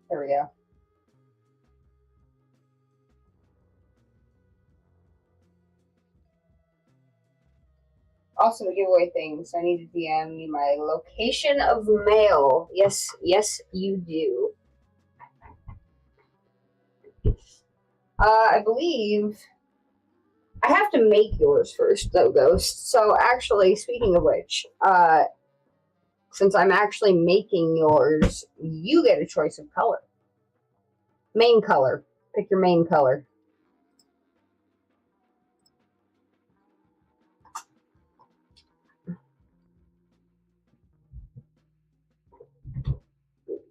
There we go. Also, to give away things, I need to DM me my location of mail. Yes, yes, you do. I believe I have to make yours first, though, Ghost. So, actually, speaking of which, since I'm actually making yours, you get a choice of color. Main color. Pick your main color.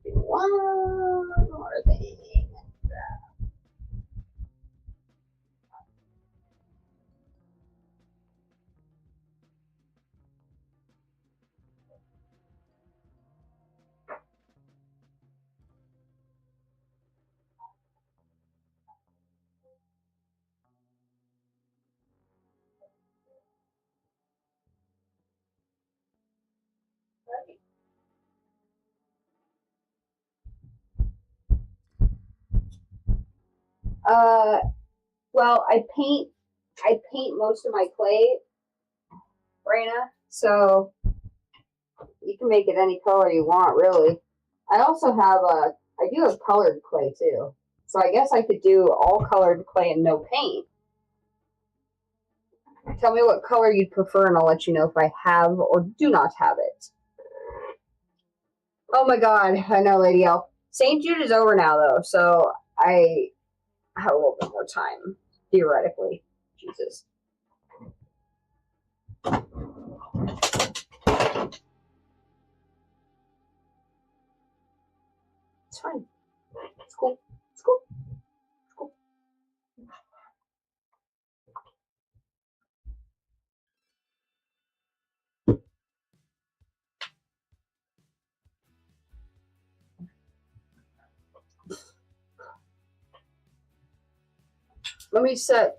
One more thing. Well, I paint most of my clay, Raina, so you can make it any color you want, really. I also have I do have colored clay too, so I guess I could do all colored clay and no paint. Tell me what color you'd prefer, and I'll let you know if I have or do not have it. Oh my god, I know, Lady Elf. St. Jude is over now, though, so I have a little bit more time, theoretically. Jesus. It's fine. It's cool. It's cool. It's cool. Let me set.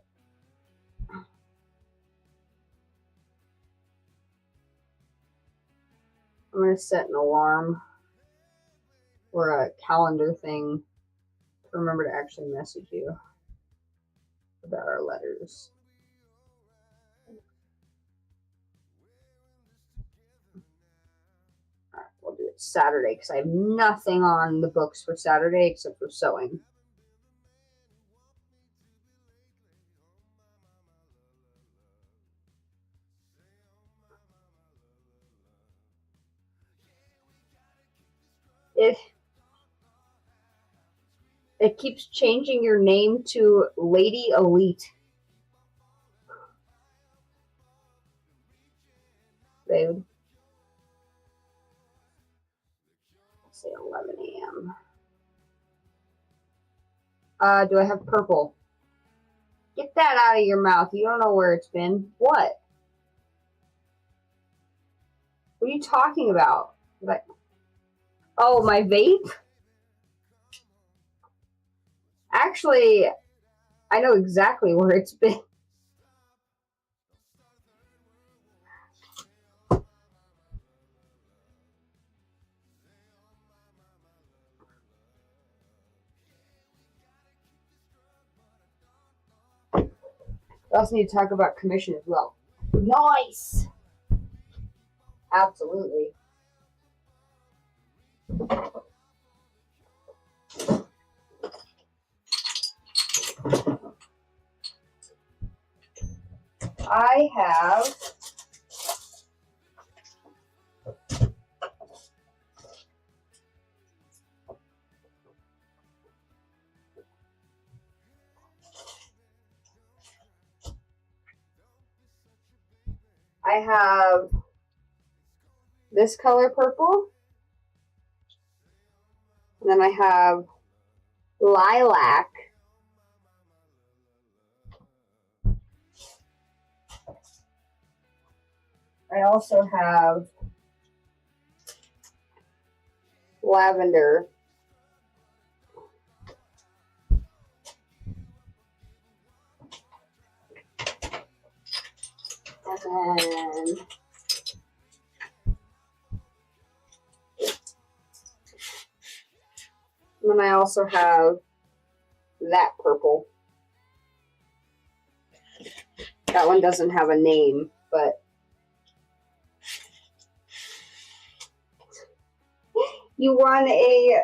I'm going to set an alarm or a calendar thing to remember to actually message you about our letters. All right, we'll do it Saturday because I have nothing on the books for Saturday except for sewing. It keeps changing your name to Lady Elite. Babe. Let's say 11 a.m. Do I have purple? Get that out of your mouth. You don't know where it's been. What? What are you talking about? Like, oh, my vape? Actually, I know exactly where it's been. We also need to talk about commission as well. Nice! Absolutely. I have this color purple, and then I have lilac, I also have lavender, and then And then I also have that purple. That one doesn't have a name, but you want a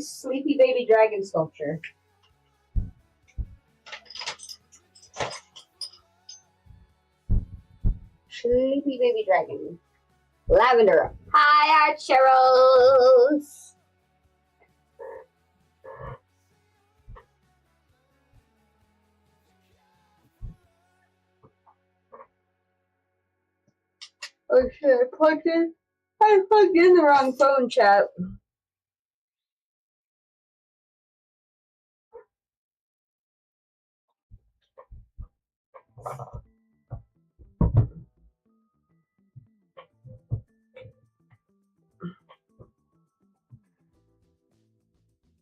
sleepy baby dragon sculpture. Sleepy baby dragon. Lavender. Hi, Archeros. Oh shit, I plugged in the wrong phone, chat.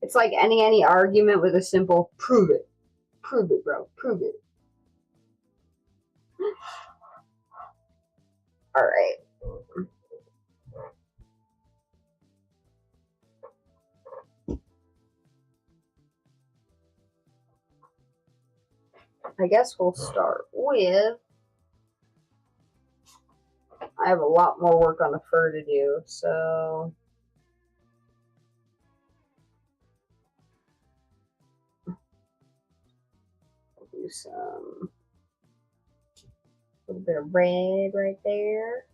It's like any argument with a simple prove it. Prove it, bro. Prove it. Alright. I guess we'll start with... I have a lot more work on the fur to do, so... I'll do some... A little bit of red right there.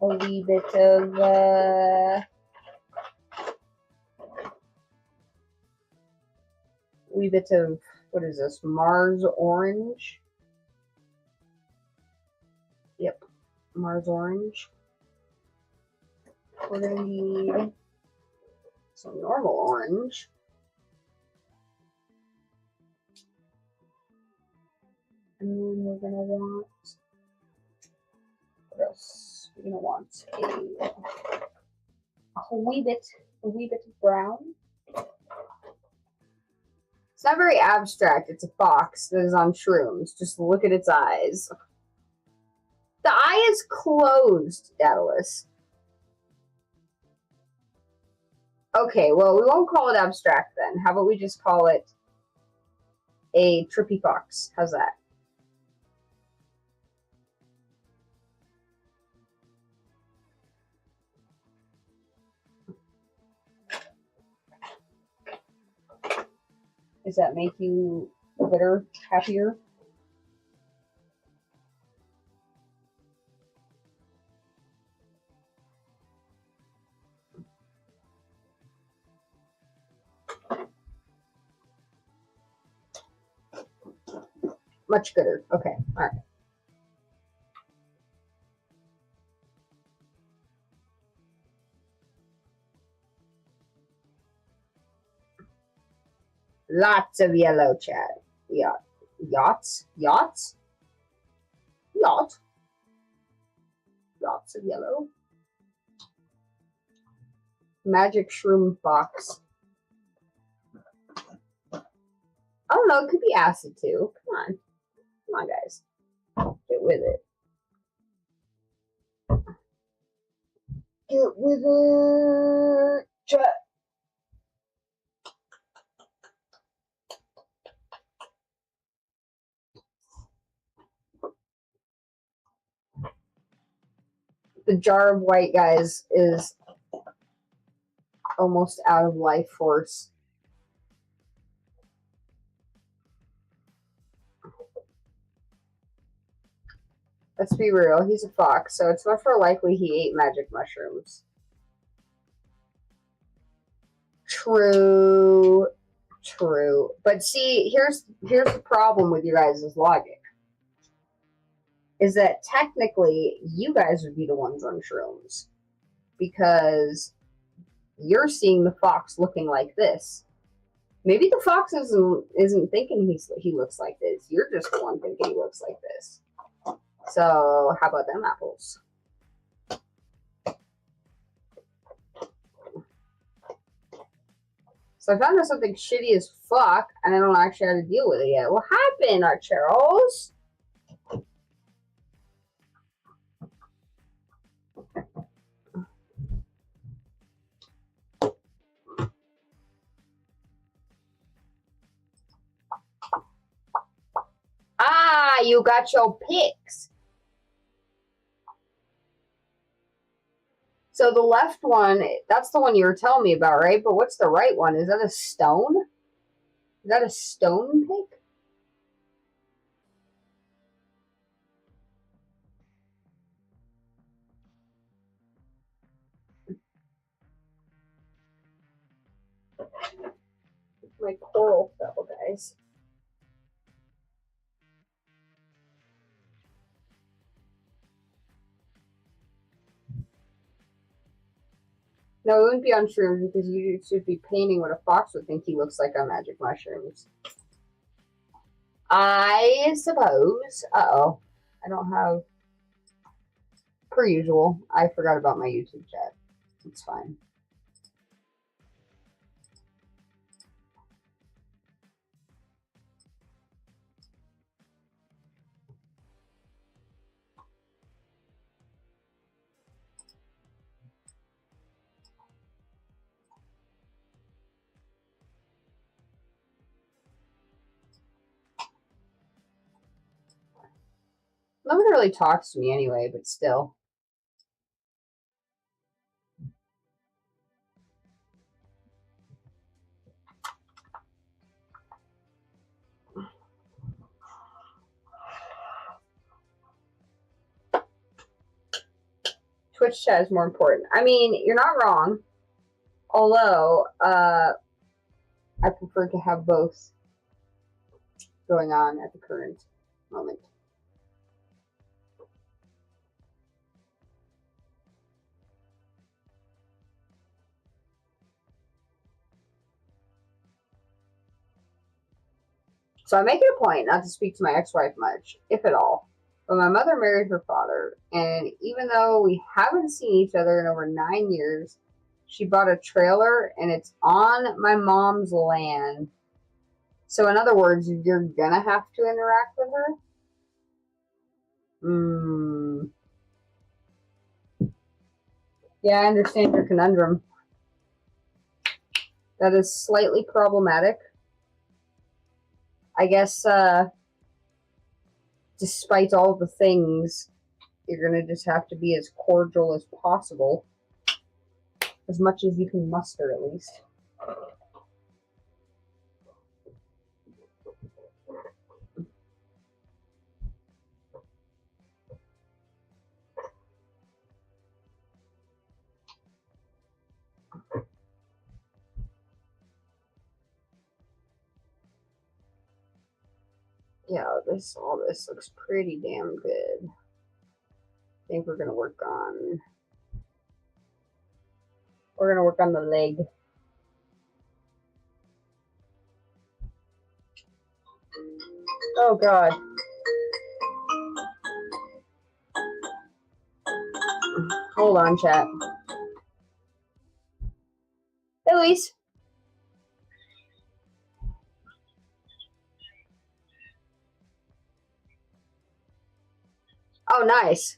A wee bit of what is this? Mars orange. Yep, Mars orange. We're gonna need some normal orange. And then we're gonna want, what else? We're gonna want a wee bit of brown. It's not very abstract. It's a fox that is on shrooms. Just look at its eyes. The eye is closed, Daedalus. Okay, well, we won't call it abstract then. How about we just call it a trippy fox? How's that? Does that make you better, happier? Much gooder. Okay, all right. Lots of yellow, chat. Yeah. Yachts? Yachts? Yacht. Lots of yellow. Magic shroom fox. I don't know, it could be acid too. Come on. Come on, guys. Get with it. Get with it. Chat. The jar of white, guys, is almost out of life force. Let's be real, he's a fox, so it's much more likely he ate magic mushrooms. True. True. But see, here's the problem with you guys' logic. Is that technically you guys would be the ones on shrooms. Because you're seeing the fox looking like this. Maybe the fox isn't thinking he looks like this. You're just the one thinking he looks like this. So, how about them apples? So I found out something shitty as fuck, and I don't actually know how to deal with it yet. What happened, Archeros? Ah, you got your picks. So the left one, that's the one you were telling me about, right? But what's the right one? Is that a stone? Is that a stone pick? My coral fell, guys. No, it wouldn't be on shrooms because you should be painting what a fox would think he looks like on magic mushrooms. I suppose. Uh-oh. I don't have... Per usual, I forgot about my YouTube chat. It's fine. No one really talks to me anyway, but still. Twitch chat is more important. I mean, you're not wrong. Although, I prefer to have both going on at the current moment. So I make it a point not to speak to my ex-wife much, if at all. But my mother married her father, and even though we haven't seen each other in over 9 years, she bought a trailer and it's on my mom's land. So in other words, you're gonna have to interact with her? Yeah, I understand your conundrum. That is slightly problematic. I guess, despite all the things, you're gonna just have to be as cordial as possible. As much as you can muster, at least. Yeah, all this looks pretty damn good. I think we're gonna work on the leg. Oh god. Hold on, chat. Hey, Luis. Oh, nice.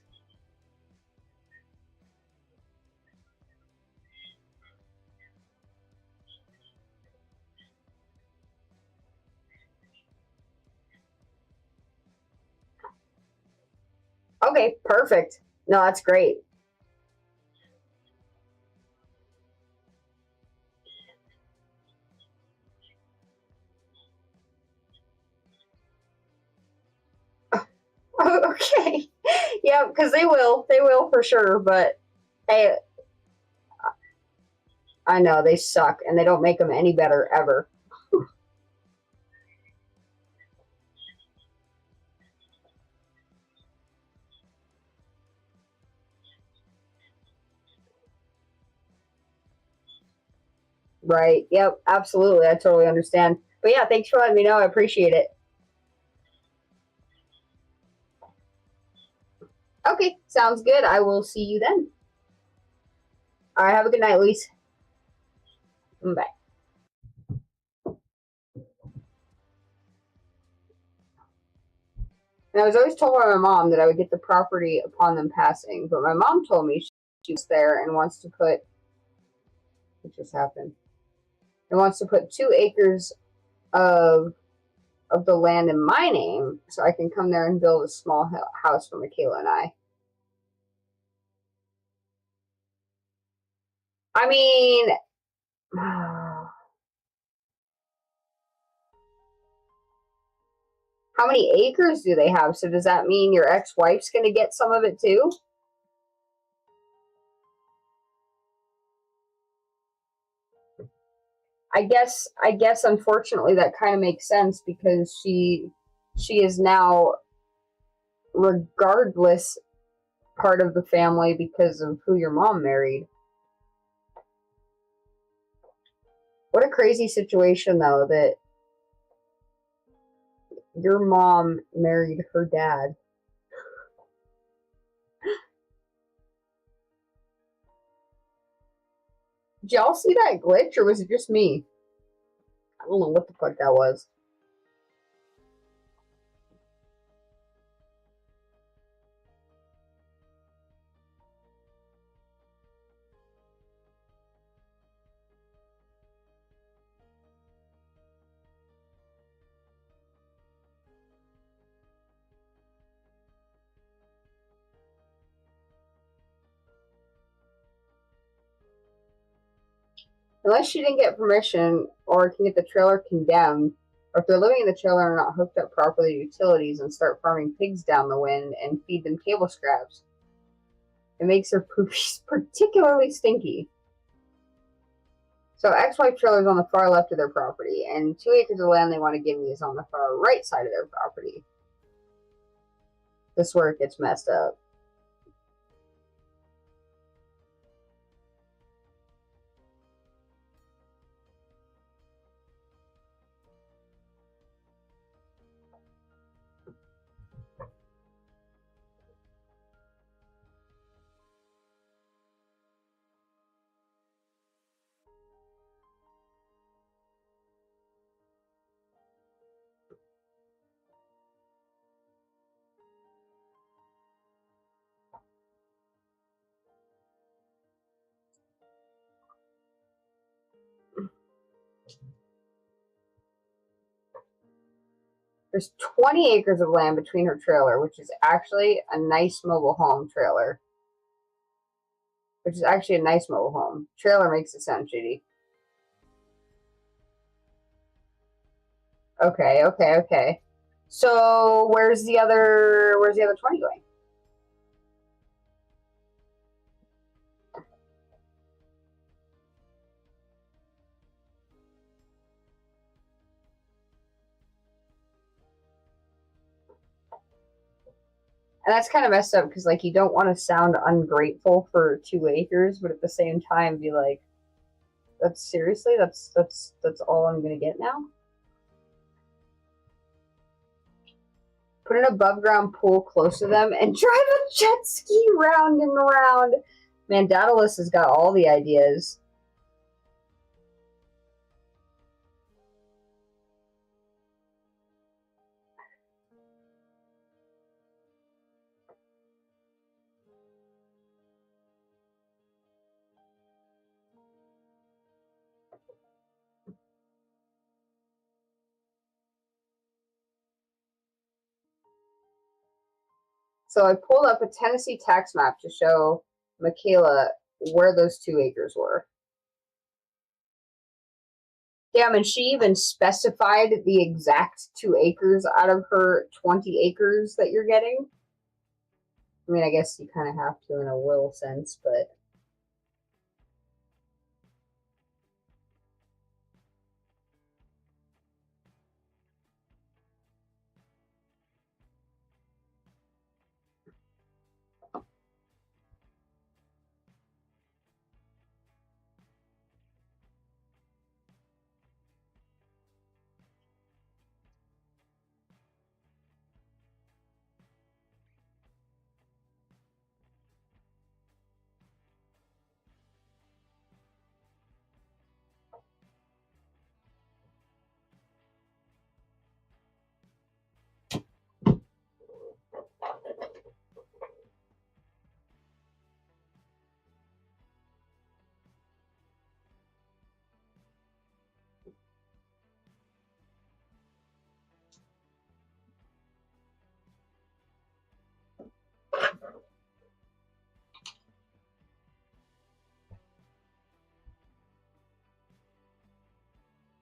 Okay, perfect. No, that's great. Okay. Yeah, because they will for sure, but hey, I know they suck and they don't make them any better ever. Right. Yep, absolutely. I totally understand. But yeah, thanks for letting me know. I appreciate it. Okay, sounds good. I will see you then. All right, have a good night, Luis. Bye. And I was always told by my mom that I would get the property upon them passing, but my mom told me she's there and wants to put, what just happened? And wants to put 2 acres of of the land in my name so I can come there and build a small house for Michaela and I. I mean, how many acres do they have? So does that mean your ex-wife's going to get some of it too? I guess unfortunately that kind of makes sense because she is now regardless part of the family because of who your mom married. What a crazy situation though that your mom married her dad. Did y'all see that glitch or was it just me? I don't know what the fuck that was. Unless she didn't get permission or can get the trailer condemned, or if they're living in the trailer and are not hooked up properly to utilities and start farming pigs down the wind and feed them table scraps, it makes their poopies particularly stinky. So ex-wife trailer is on the far left of their property, and 2 acres of land they want to give me is on the far right side of their property. This is where it gets messed up. There's 20 acres of land between her trailer, which is actually a nice mobile home trailer. Trailer makes it sound shitty. Okay. So where's the other 20 going? And that's kind of messed up because like you don't want to sound ungrateful for 2 acres, but at the same time be like, that's seriously that's all I'm gonna get now? Put an above ground pool close to them and drive a jet ski round and round. Man, Daedalus has got all the ideas. So I pulled up a Tennessee tax map to show Michaela where those 2 acres were. Damn, and she even specified the exact 2 acres out of her 20 acres that you're getting. I mean, I guess you kind of have to in a will sense, but...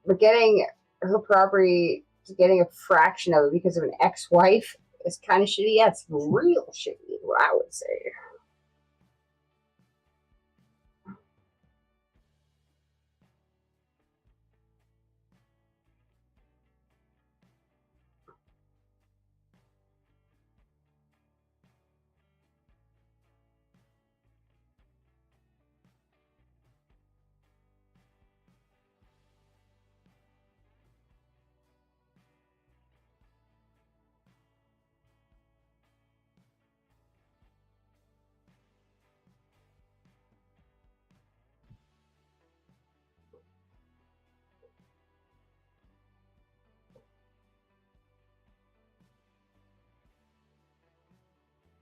But getting her property, getting a fraction of it because of an ex-wife is kind of shitty. Yeah, it's real shitty, is what I would say.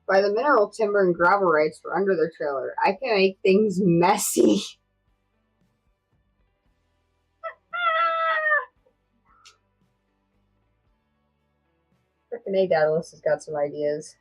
By the mineral timber and gravel rights for under their trailer. I can make things messy. Frickin' A, Daedalus has got some ideas.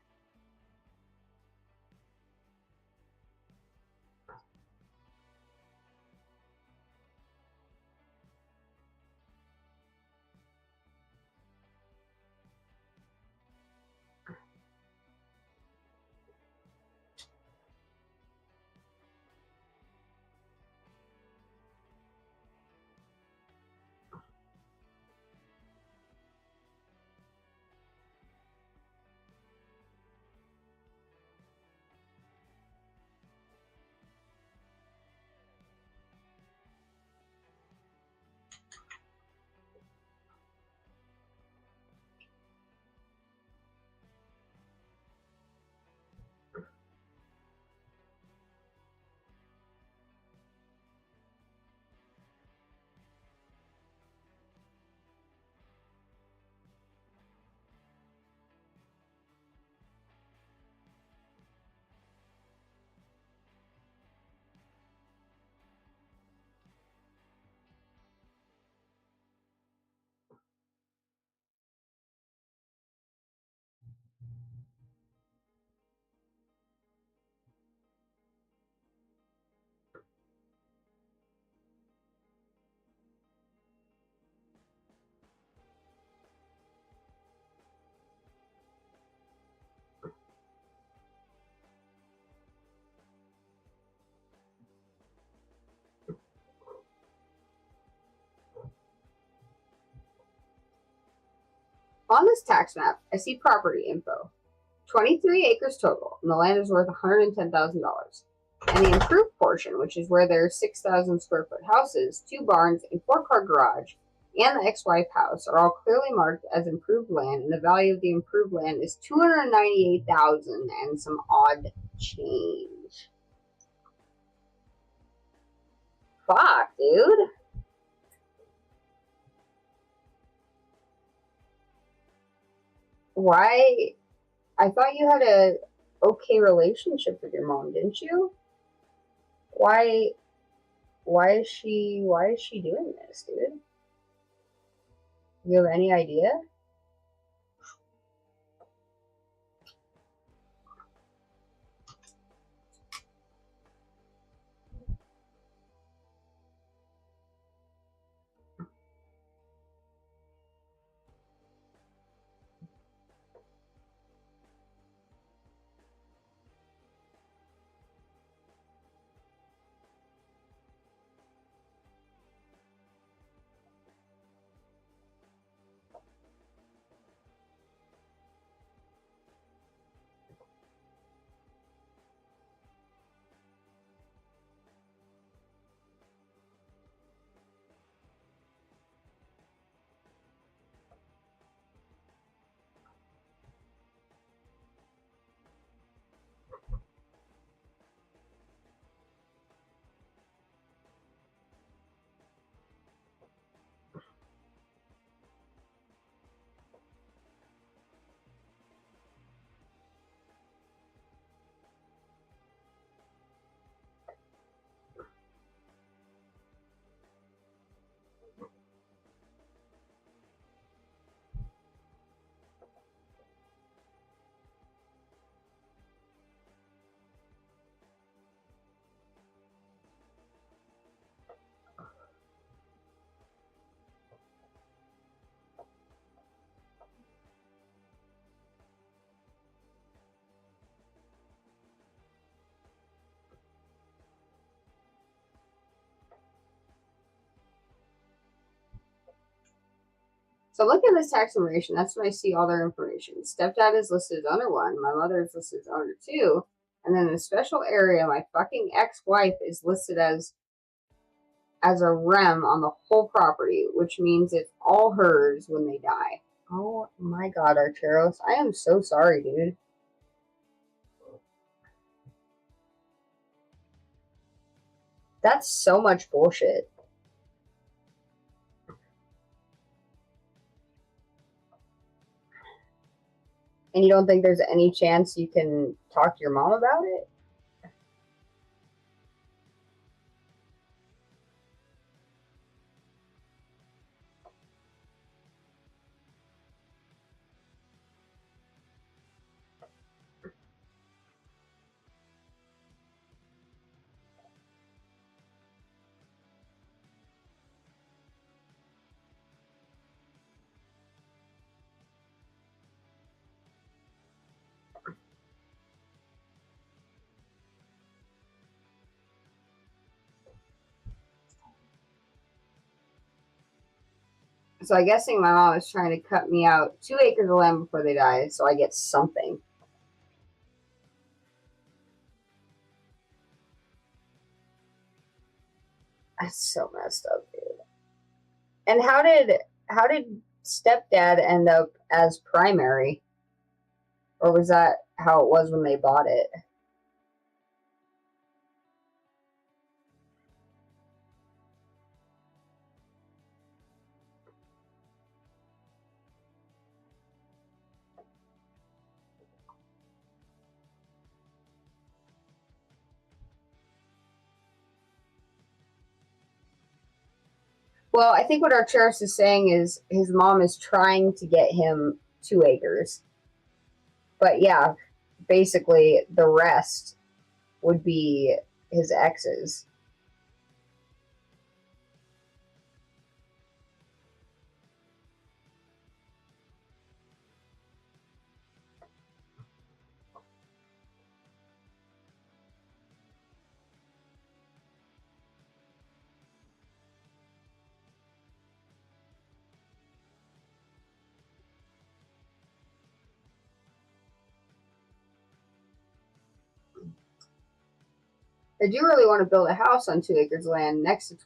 On this tax map, I see property info. 23 acres total, and the land is worth $110,000. And the improved portion, which is where there's 6,000 square foot houses, 2 barns, a 4-car garage, and the ex-wife house are all clearly marked as improved land, and the value of the improved land is $298,000 and some odd change. Fuck, dude. Why? I thought you had a okay relationship with your mom, didn't you? Why? Why is she doing this, dude? You have any idea? So look at this tax information. That's when I see all their information. Stepdad is listed as owner 1. My mother is listed as owner 2. And then in a special area, my fucking ex-wife is listed as a rem on the whole property, which means it's all hers when they die. Oh my god, Archeros. I am so sorry, dude. That's so much bullshit. And you don't think there's any chance you can talk to your mom about it? So I'm guessing my mom is trying to cut me out 2 acres of land before they die, so I get something. That's so messed up, dude. And how did stepdad end up as primary? Or was that how it was when they bought it? Well, I think what Archeris is saying is his mom is trying to get him 2 acres. But yeah, basically the rest would be his ex's. I do really want to build a house on 2 acres of land next to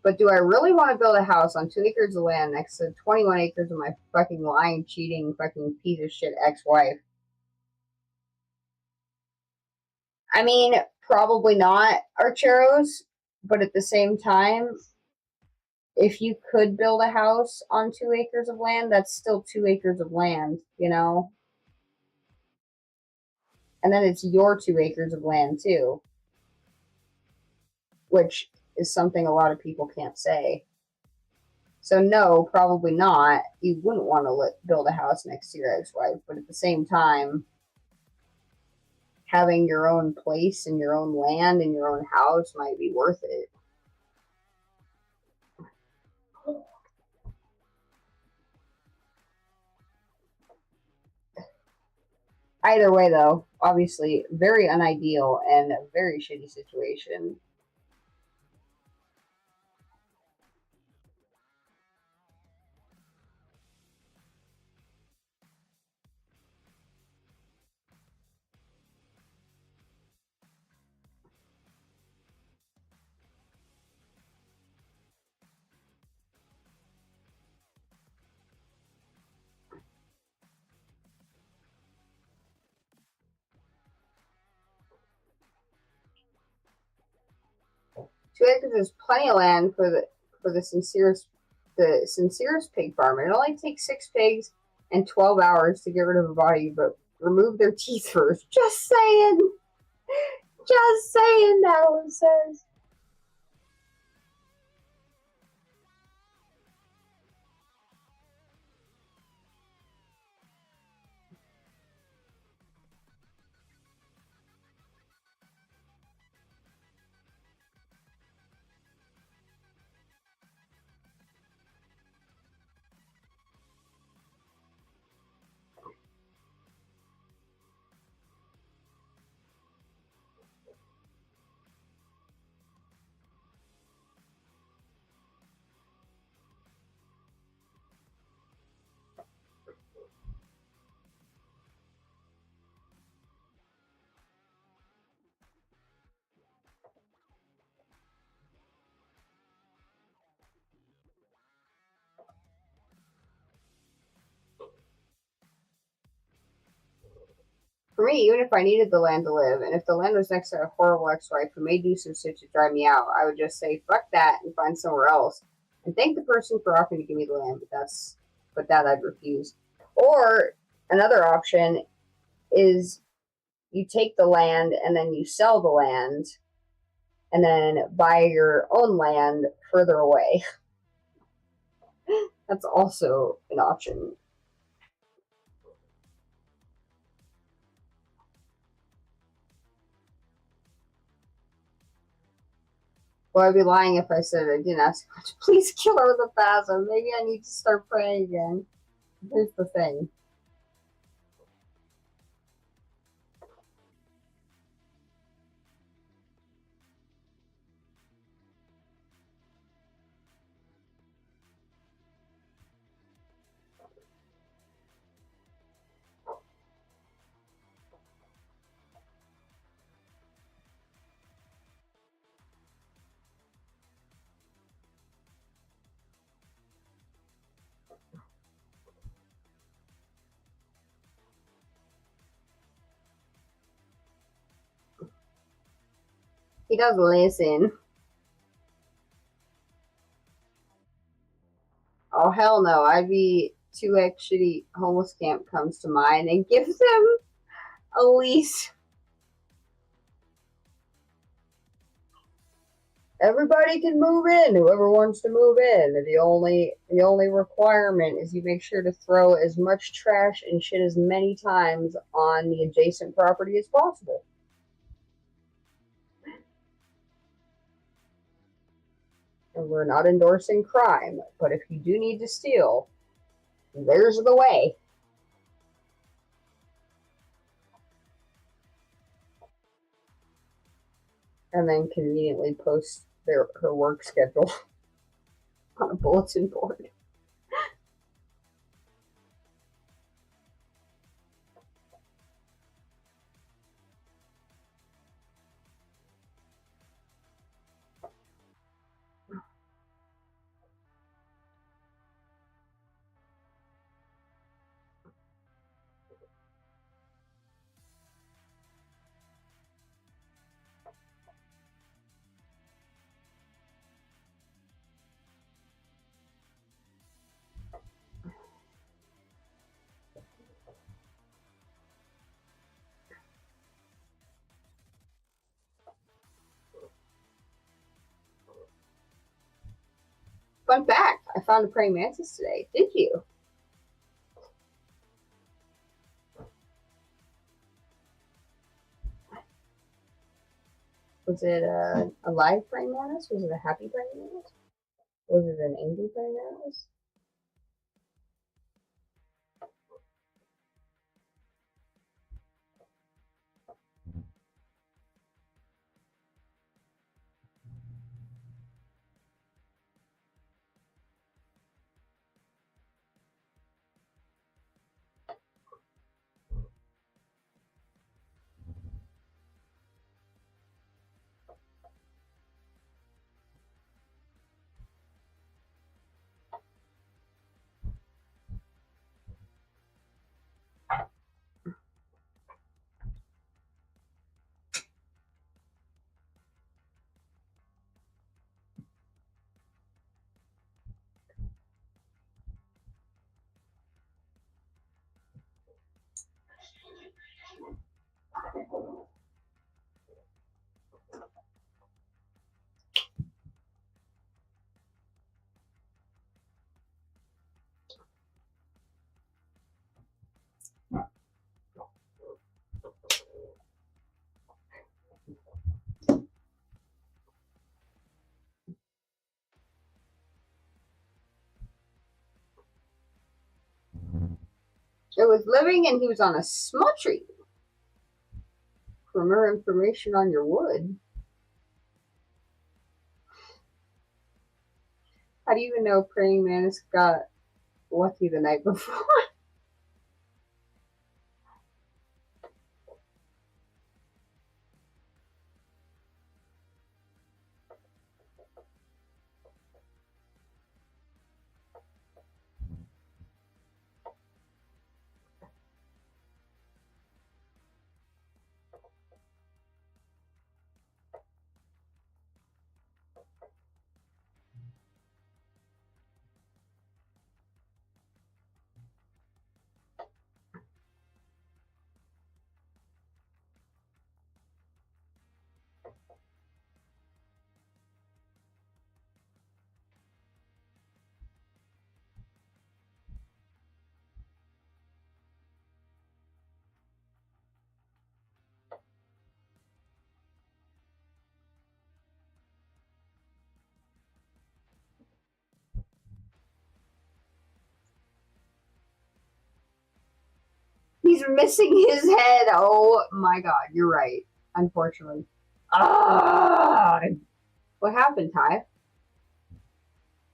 but do I really want to build a house on 2 acres of land next to 21 acres of my fucking lying, cheating, fucking piece of shit ex-wife? I mean, probably not, Archeros, but at the same time, if you could build a house on 2 acres of land, that's still 2 acres of land, you know? And then it's your 2 acres of land too, which is something a lot of people can't say. So no, probably not. You wouldn't want to build a house next to your ex-wife, but at the same time, having your own place and your own land and your own house might be worth it. Either way, though, obviously very unideal and a very shitty situation. Two acres is plenty of land for the sincerest pig farm. It only takes 6 pigs and 12 hours to get rid of a body, but remove their teeth first. Just saying. Just saying, Alan says. For me, even if I needed the land to live, and if the land was next to a horrible ex-wife who may do some shit to drive me out, I would just say fuck that and find somewhere else, and thank the person for offering to give me the land. But that I'd refuse. Or another option is you take the land and then you sell the land, and then buy your own land further away. That's also an option. Well, I'd be lying if I said I didn't ask God to please kill her with a phasm. Maybe I need to start praying again. Here's the thing. He does listen. Oh, hell no. I'd be 2x shitty homeless camp comes to mind and gives them a lease. Everybody can move in. Whoever wants to move in. The only requirement is you make sure to throw as much trash and shit as many times on the adjacent property as possible. And we're not endorsing crime, but if you do need to steal, there's the way. And then conveniently post her work schedule on a bulletin board. Fun fact, I found a praying mantis today. Did you? Was it a live praying mantis? Was it a happy praying mantis? Was it an angry praying mantis? It was living and he was on a small tree. For more information on your wood. How do you even know praying mantis got lucky the night before? missing his head. Oh my god, you're right. Unfortunately. Ah! What happened, Ty?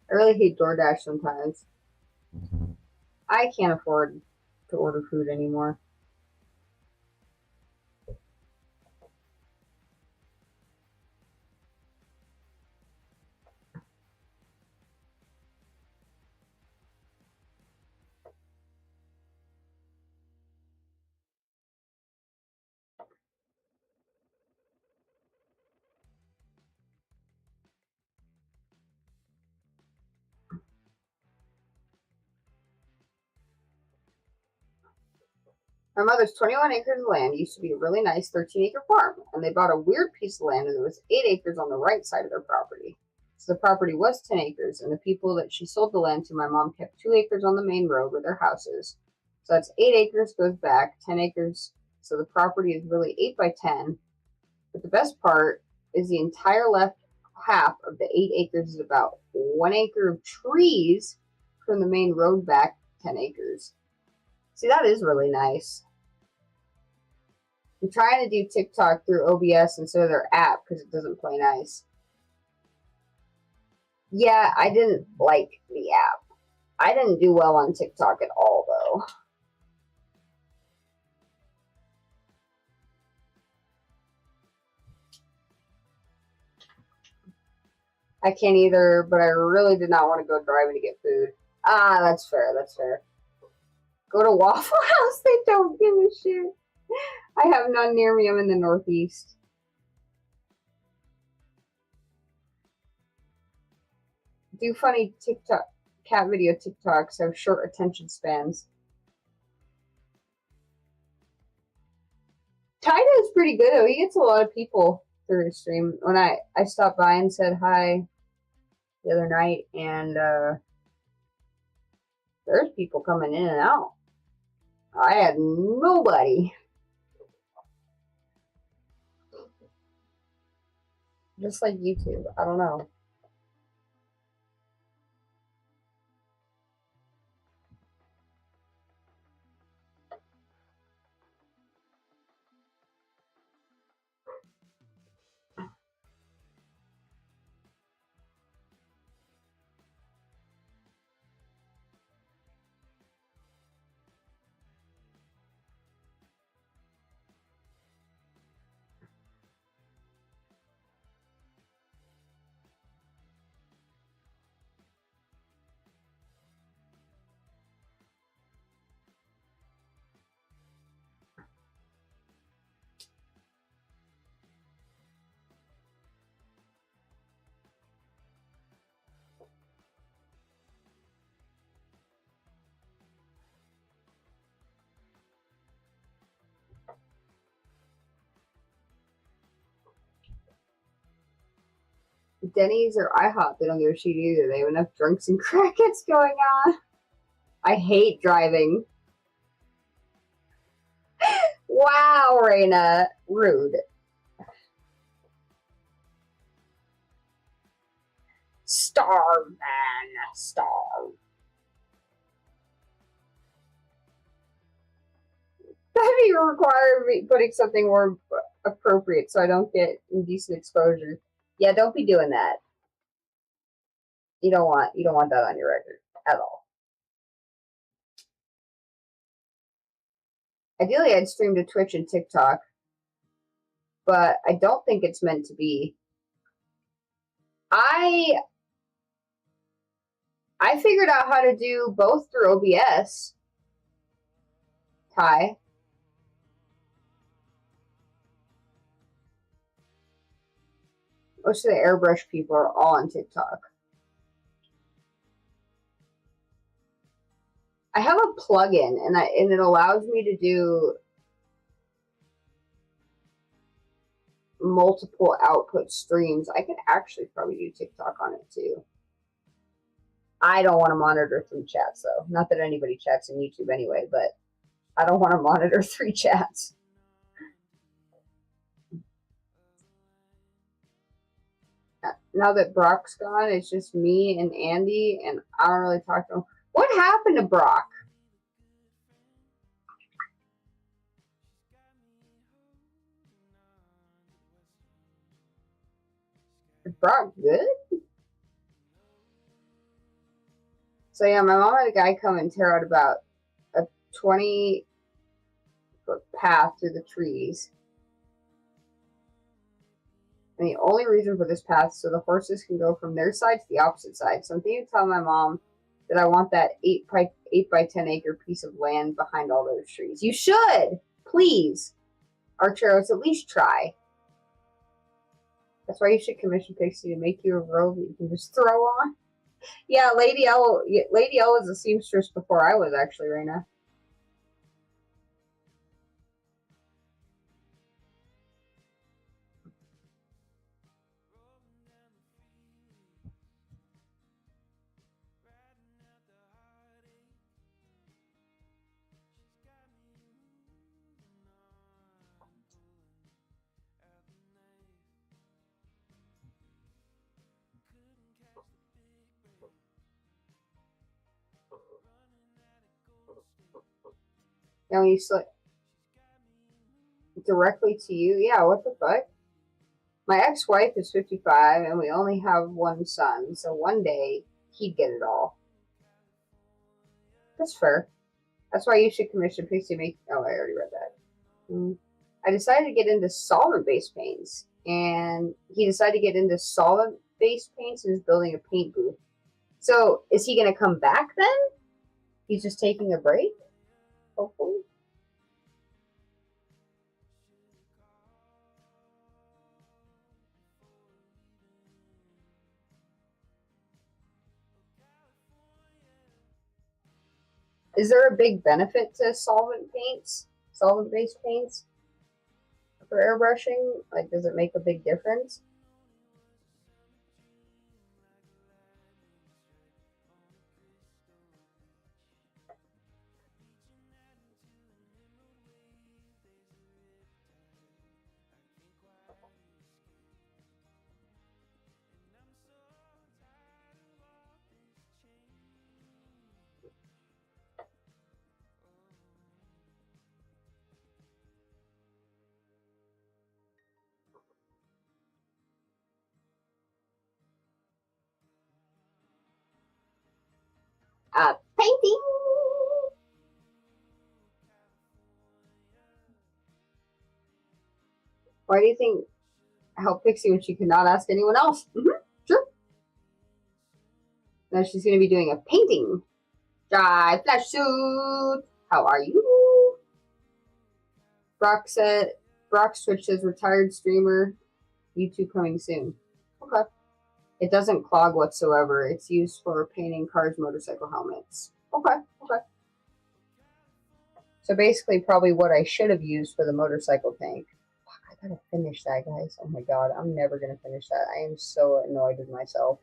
I really hate DoorDash sometimes. I can't afford to order food anymore. My mother's 21 acres of land used to be a really nice 13-acre farm, and they bought a weird piece of land that was 8 acres on the right side of their property. So the property was 10 acres, and the people that she sold the land to, my mom kept 2 acres on the main road where their house is. So that's 8 acres goes back, 10 acres. So the property is really 8 by 10. But the best part is the entire left half of the 8 acres is about 1 acre of trees from the main road back 10 acres. See, that is really nice. I'm trying to do TikTok through OBS instead of their app because it doesn't play nice. Yeah, I didn't like the app. I didn't do well on TikTok at all, though. I can't either, but I really did not want to go driving to get food. Ah, that's fair, that's fair. Go to Waffle House, they don't give a shit. I have none near me, I'm in the Northeast. Do funny TikTok, cat video TikToks, have short attention spans. Tyda is pretty good, though. He gets a lot of people through his stream. When I stopped by and said hi the other night, and there's people coming in and out. I had nobody. Just like YouTube. I don't know. Denny's or IHOP, they don't give a shit either. They have enough drinks and crackheads going on. I hate driving. Wow, Raina. Rude. Starve, man. Starve. That may require me putting something more appropriate so I don't get indecent exposure. Yeah, don't be doing that. You don't want that on your record at all. Ideally, I'd stream to Twitch and TikTok, but I don't think it's meant to be. I figured out how to do both through OBS. Ty. Most of the airbrush people are all on TikTok. I have a plugin, and it allows me to do multiple output streams. I could actually probably do TikTok on it too. I don't want to monitor 3 chats though. Not that anybody chats in YouTube anyway, but I don't want to monitor 3 chats. Now that Brock's gone, it's just me and Andy, and I don't really talk to him. What happened to Brock? Brock good? So yeah, my mom had a guy come and tear out about a 20-foot path through the trees. And the only reason for this path is so the horses can go from their side to the opposite side. So I'm thinking of telling my mom that I want that 8 by 10 acre piece of land behind all those trees. You should! Please! Archeros, at least try. That's why you should commission Pixie to make you a robe that you can just throw on. Yeah, Lady L was a seamstress before I was, actually, Raina. Yeah, when you slip directly to you, yeah, what the fuck? My ex-wife is 55, and we only have one son, so one day he'd get it all. That's fair. That's why you should commission Pixie make. Oh, I already read that. I decided to get into solvent-based paints, and he decided to get into solvent-based paints and is building a paint booth. So, is he going to come back then? He's just taking a break? Hopefully. Is there a big benefit to solvent-based paints for airbrushing? Like, does it make a big difference? Painting! Why do you think help Pixie when she could not ask anyone else? Sure. Now she's going to be doing a painting. Dry flash suit. How are you? Brock switched as retired streamer. YouTube coming soon. Okay. It doesn't clog whatsoever. It's used for painting cars, motorcycle helmets. Okay. So basically probably what I should have used for the motorcycle tank. I gotta finish that, guys. Oh my god, I'm never gonna finish that. I am so annoyed with myself.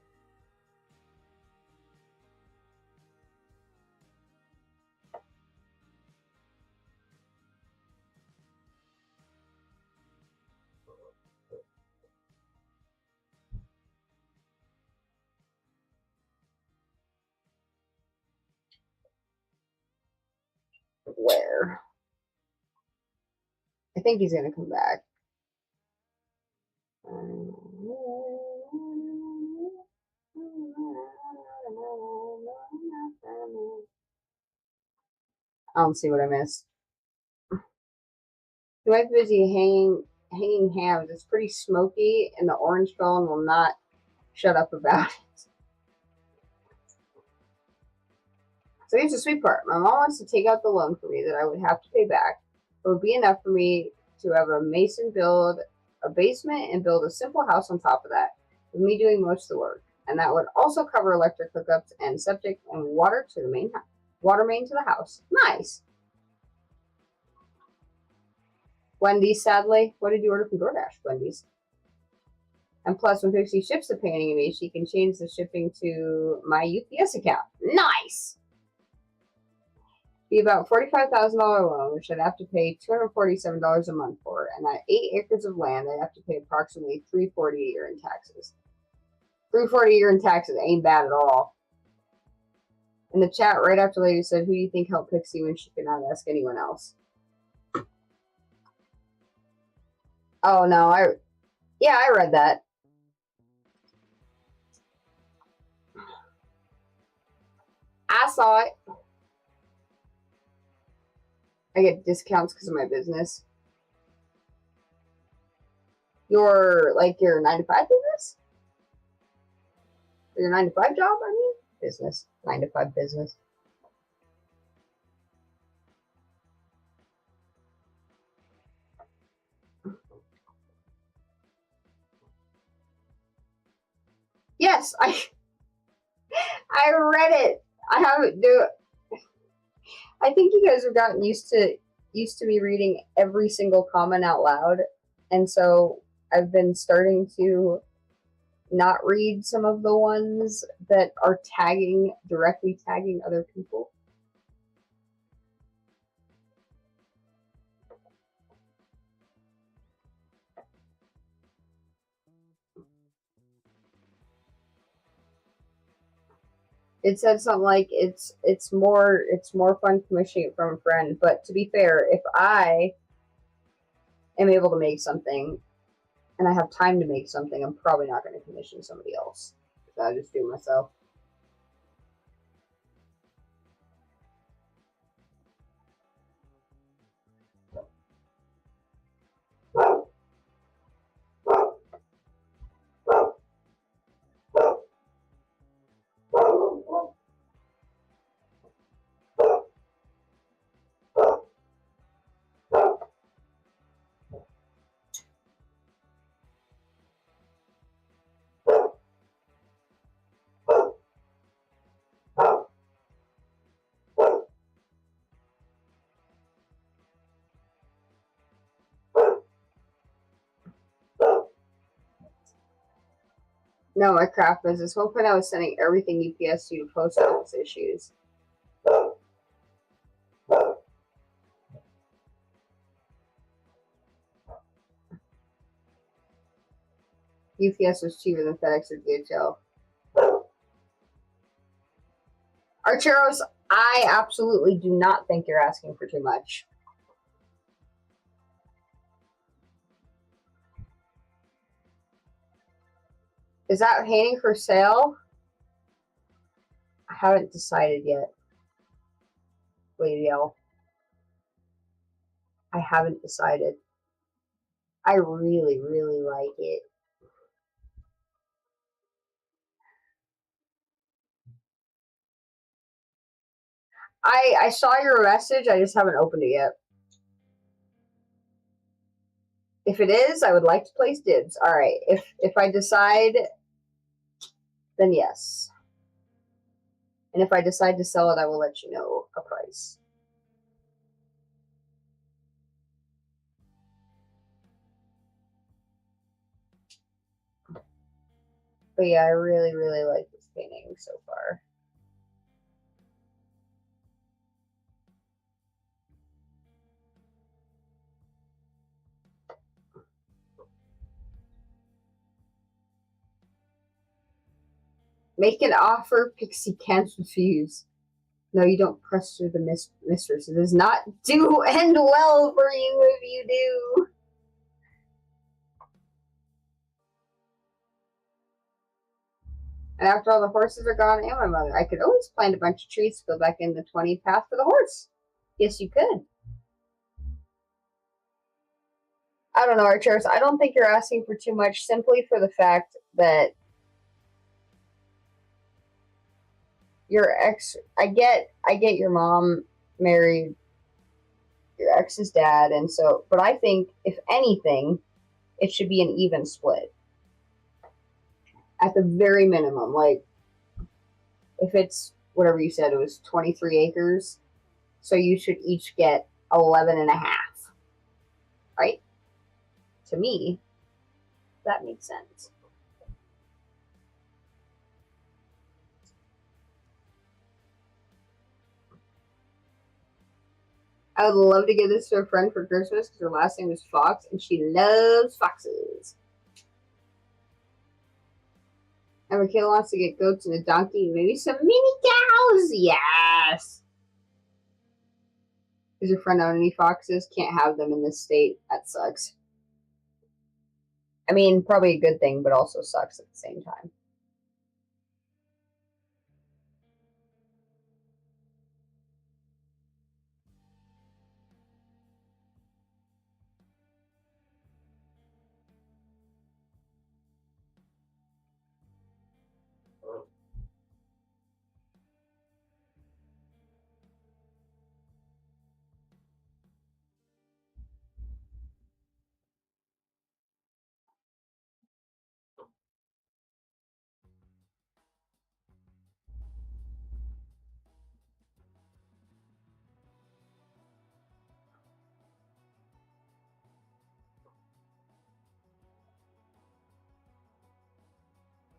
Where? I think he's gonna come back. I don't see what I missed. The wife's busy hanging hams. It's pretty smoky, and the orange felon will not shut up about it. So here's the sweet part. My mom wants to take out the loan for me that I would have to pay back. It would be enough for me to have a mason build a basement and build a simple house on top of that, with me doing most of the work. And that would also cover electric hookups and septic and water to the main water main to the house. Nice. Wendy's, sadly. What did you order from DoorDash? Wendy's. And plus, when Pixie ships the painting to me, she can change the shipping to my UPS account. Nice. Be about $45,000 loan, which I'd have to pay $247 a month for, and at 8 acres of land, I'd have to pay approximately $340 a year in taxes. $340 a year in taxes ain't bad at all. In the chat, right after Lady said, "Who do you think helped Pixie when she could not ask anyone else?" Oh no, I read that. I saw it. I get discounts because of my business. Your 9 to 5 business? Your 9 to 5 job, I mean? Business. 9 to 5 business. Yes, I read it. I haven't do it. I think you guys have gotten used to me reading every single comment out loud, and so I've been starting to not read some of the ones that are directly tagging other people. It said something like it's more fun commissioning it from a friend. But to be fair, if I am able to make something and I have time to make something, I'm probably not going to commission somebody else. So I just do it myself. No, my craft business. One point I was sending everything UPS due to post office issues. UPS was cheaper than FedEx or DHL. Archeros, I absolutely do not think you're asking for too much. Is that painting for sale? I haven't decided yet. Lady L. I haven't decided. I really, really like it. I saw your message. I just haven't opened it yet. If it is, I would like to place dibs. All right. If I decide, then yes. And if I decide to sell it, I will let you know a price. But yeah, I really, really like this painting so far. Make an offer, Pixie can't refuse. No, you don't press through the mistress. It does not end well for you if you do. And after all the horses are gone and my mother, I could always plant a bunch of trees to go back in the 20 path for the horse. Yes, you could. I don't know, Archers. I don't think you're asking for too much simply for the fact that your ex, I get your mom married your ex's dad, and so, but I think if anything, it should be an even split. At the very minimum, like if it's whatever you said, it was 23 acres, so you should each get 11 and a half, right? To me, that makes sense. I would love to give this to a friend for Christmas because her last name is Fox and she loves foxes. And Michaela wants to get goats and a donkey, maybe some mini cows. Yes. Does your friend own any foxes? Can't have them in this state. That sucks. I mean, probably a good thing, but also sucks at the same time.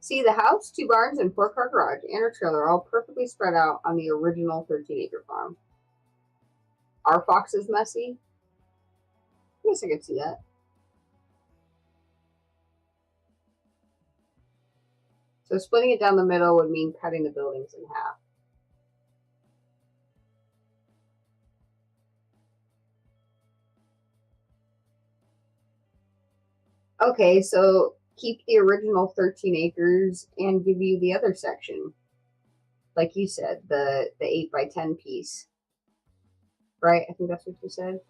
See, the house, 2 barns, and 4-car garage and a trailer all perfectly spread out on the original 13-acre farm. Our fox is messy. I guess I could see that. So splitting it down the middle would mean cutting the buildings in half. Okay, so keep the original 13 acres and give you the other section. Like you said, the 8 by 10 piece. Right? I think that's what you said.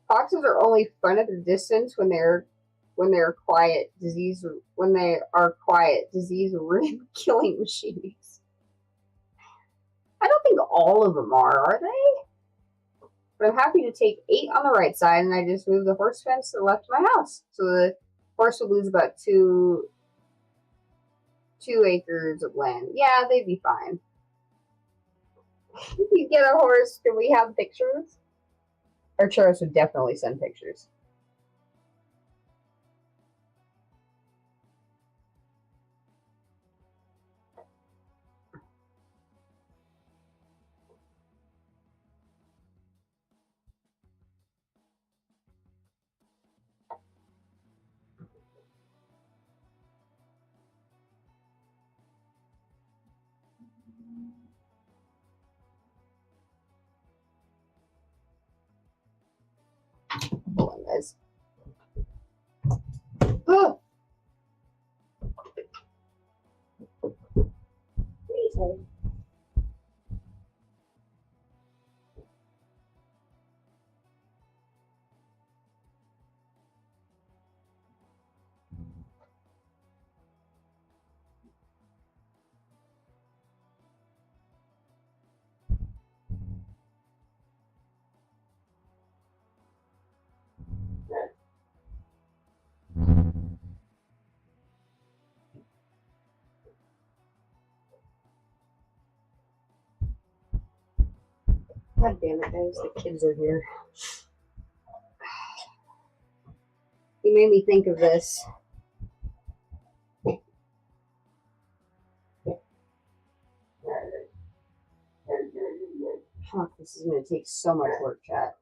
Foxes are only fun at a distance when they are quiet, disease-ridden killing machines. I don't think all of them are they? But I'm happy to take 8 on the right side, and I just moved the horse fence to the left of my house. So the horse would lose about 2 acres of land. Yeah, they'd be fine. You get a horse, can we have pictures? Our Charos would definitely send pictures. Hold on, guys. Oh. God damn it, guys, the kids are here. You made me think of this. Oh, this is going to take so much work, chat.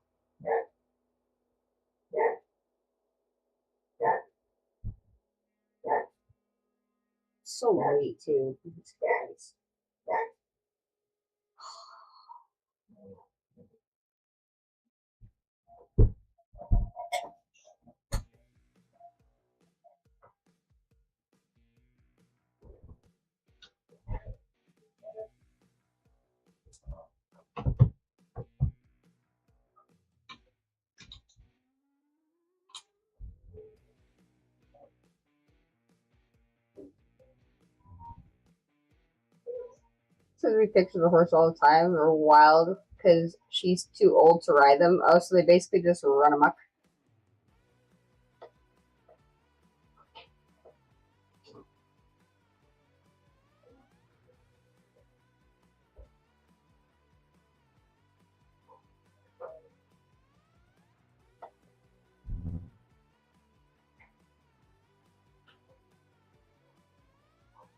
So late, too. These guys. So we picture the horse all the time. They're wild because she's too old to ride them. Oh, so they basically just run amok.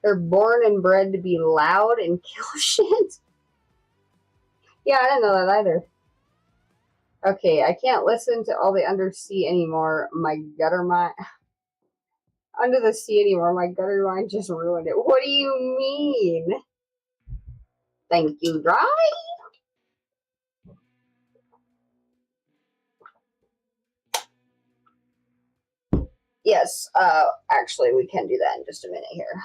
They're born and bred to be loud and kill shit. Yeah, I didn't know that either. Okay, I can't listen to all the undersea anymore. My gutter mind. Under the sea anymore. My gutter mind just ruined it. What do you mean? Thank you, Dry. Yes, actually, we can do that in just a minute here.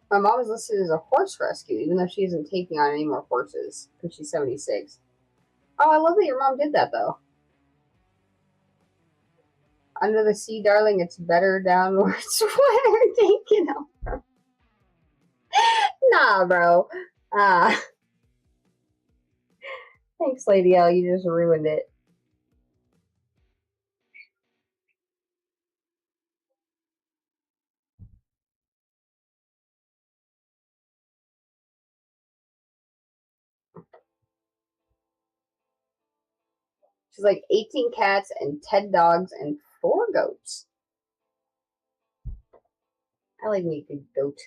My mom is listed as a horse rescue, even though she isn't taking on any more horses because she's 76. Oh, I love that your mom did that, though. Under the sea, darling, it's better downwards. What are you thinking of? Nah, bro. Thanks, Lady L. You just ruined it. She's like 18 cats and 10 dogs and 4 goats. I like me a good goat.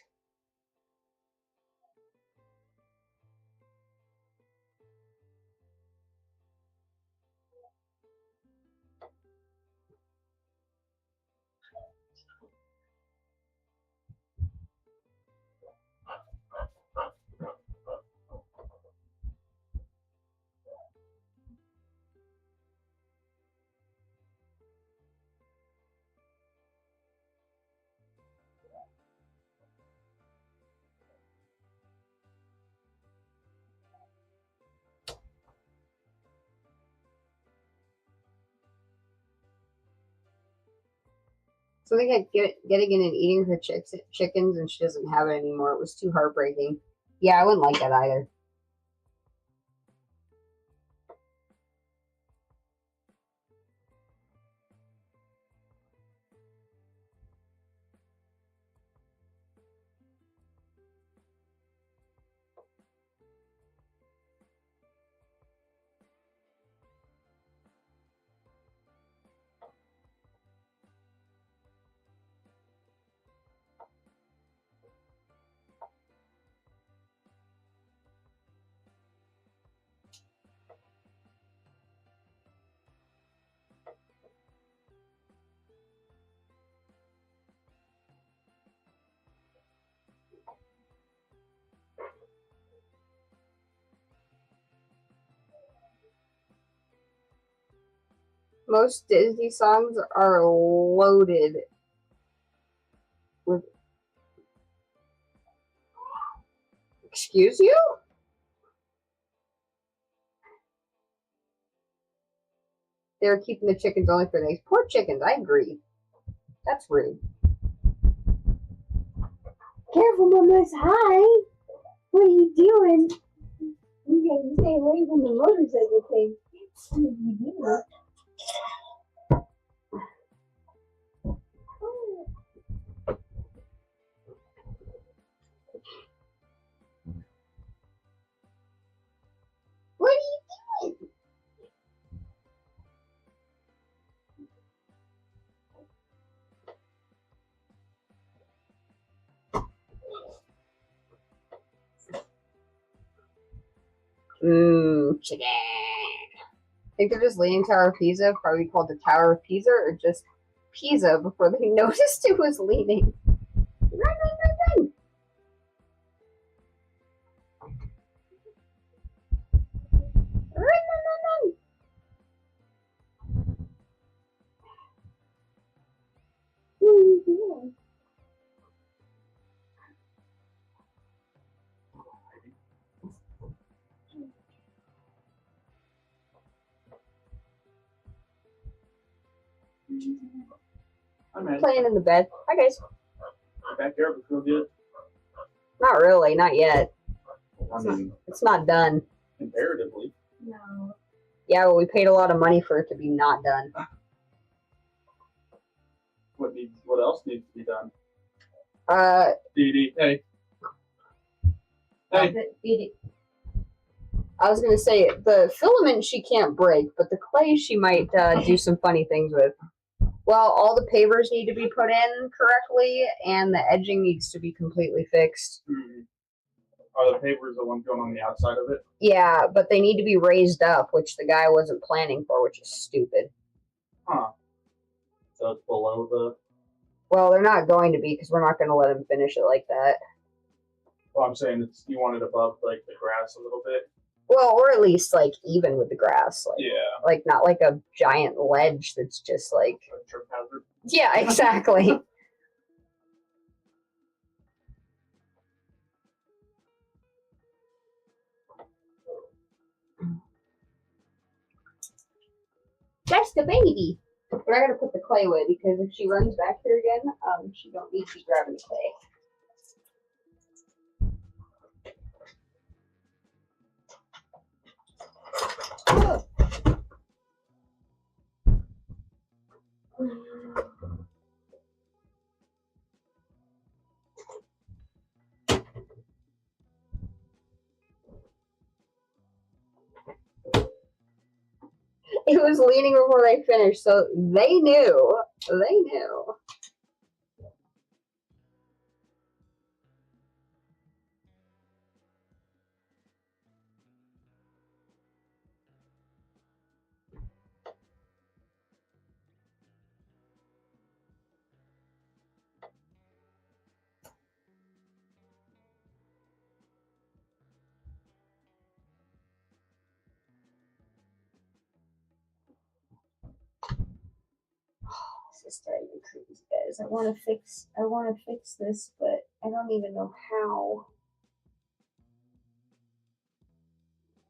So they kept getting in and eating her chickens, and she doesn't have it anymore. It was too heartbreaking. Yeah, I wouldn't like that either. Most Disney songs are loaded with. Excuse you? They're keeping the chickens only for the eggs. Poor chickens, I agree. That's rude. Careful, Mamas. Hi. What are you doing? You stay away from the motorcycle thing. What are you doing? What are you doing? Chicken. I think they're just leaning Tower of Pisa, probably called the Tower of Pisa, or just Pisa before they noticed it was leaning. Run, run, run, run! Run, run, run, run! What are you doing? Playing in the bed. Hi, guys. Back there, but feel good. Not really, not yet. It's not done. Comparatively. No. Yeah, well, we paid a lot of money for it to be not done. What else needs to be done? Dee Dee, hey. Hey. I was gonna say the filament she can't break, but the clay she might do some funny things with. Well, all the pavers need to be put in correctly, and the edging needs to be completely fixed. Mm-hmm. Are the pavers the ones going on the outside of it? Yeah, but they need to be raised up, which the guy wasn't planning for, which is stupid. Huh. So it's below the... Well, they're not going to be, because we're not going to let him finish it like that. Well, I'm saying it's, you want it above, like, the grass a little bit? Well, or at least, like, even with the grass. Like, yeah. Like, not like a giant ledge that's just, like... A trip hazard? Yeah, exactly. That's the baby. But I gotta put the clay away, because if she runs back here again, she don't need to be grabbing the clay. It was leaning before they finished, so they knew. They knew. This is driving me crazy, guys. I want to fix this, but I don't even know how.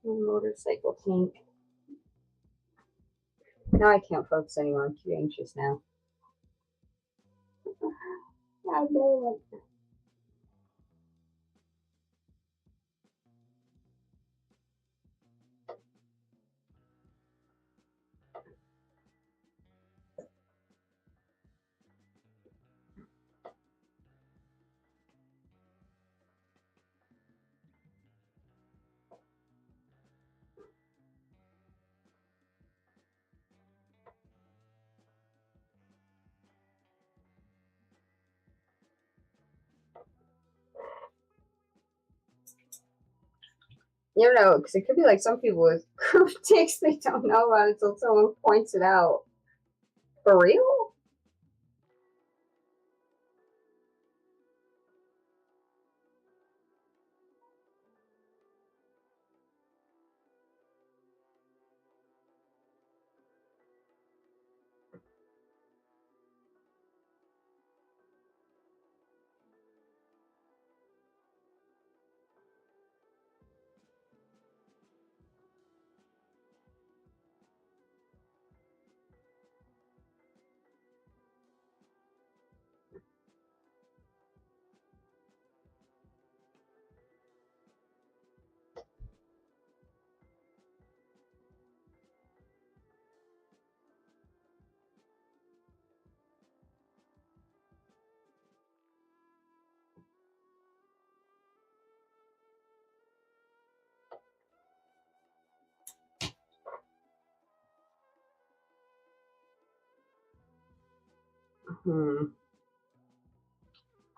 Motorcycle tank. Now I can't focus anymore. I'm too anxious now. God damn it. You don't know, because it could be like some people with curved dicks, they don't know about it until someone points it out. For real?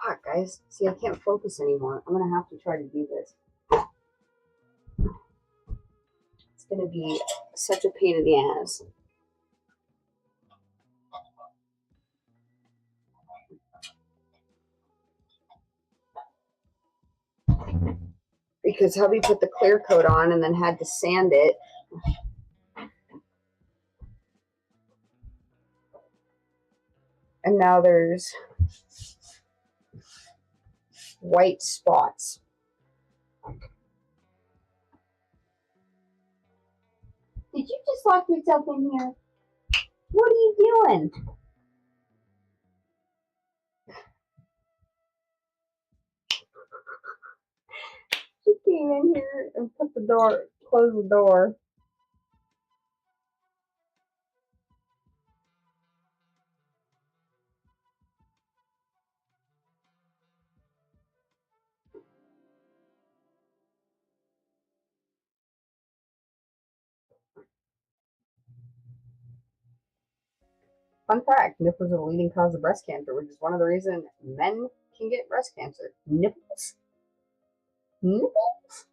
Fuck, guys. See, I can't focus anymore. I'm gonna have to try to do this. It's gonna be such a pain in the ass. Because hubby put the clear coat on and then had to sand it. And now there's white spots. Did you just lock yourself in here? What are you doing? She came in here and put the door, closed the door. Fun fact, nipples are the leading cause of breast cancer, which is one of the reasons men can get breast cancer. Nipples. Nipples?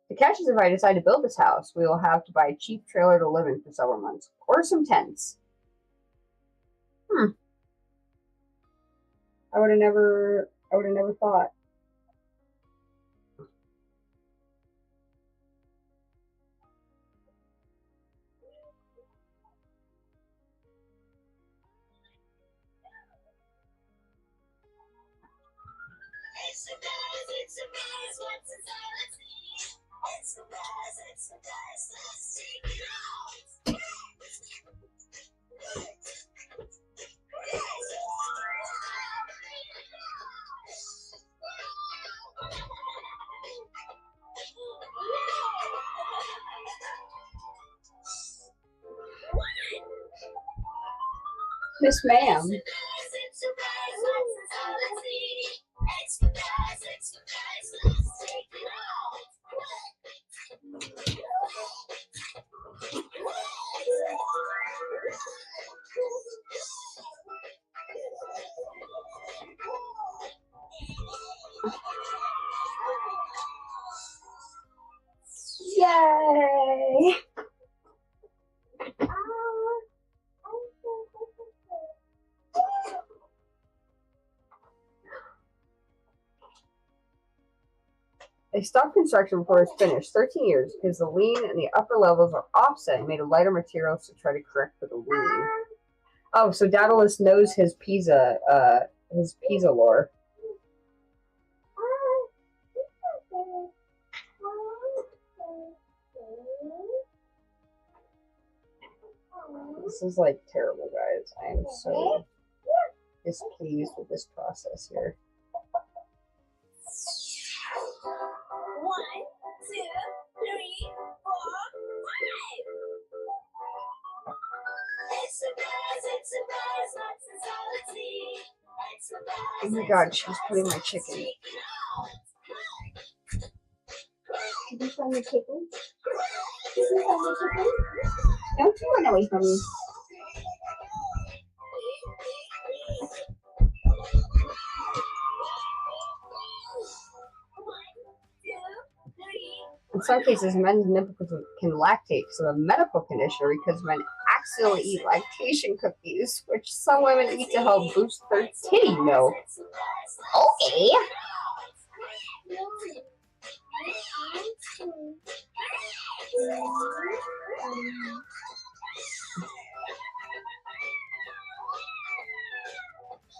The catch is if I decide to build this house, we will have to buy a cheap trailer to live in for several months. Or some tents. I would have never thought. Miss Ma'am. Yay! They stopped construction before it was finished 13 years because the lean and the upper levels are offset and made of lighter materials to try to correct for the lean. Oh, so Daedalus knows his Pisa lore. This is like terrible, guys. I am so displeased with this process here. 1, 2, 3, 4, 5. Oh my god, she's putting my chicken. Did you find the chicken? Did you find the chicken? Don't you run away from me. In some cases, men's nipples can lactate, so a medical condition because men accidentally eat lactation cookies, which some women eat to help boost their titty milk. Okay.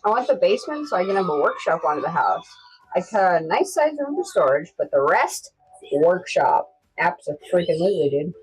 I want the basement so I can have a workshop under the house. I cut a nice size room for storage, but the rest, workshop. Abso-freaking-lutely, dude.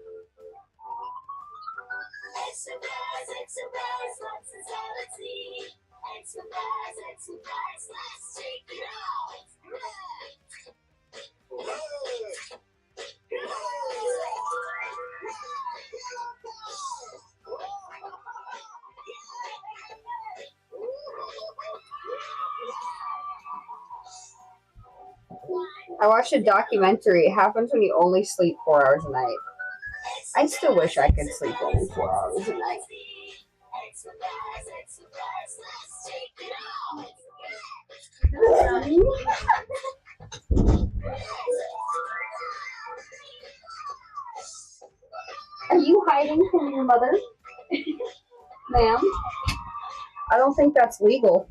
I watched a documentary. It happens when you only sleep 4 hours a night. I still wish I could sleep only 4 hours a night. Are you hiding from your mother? Ma'am? I don't think that's legal.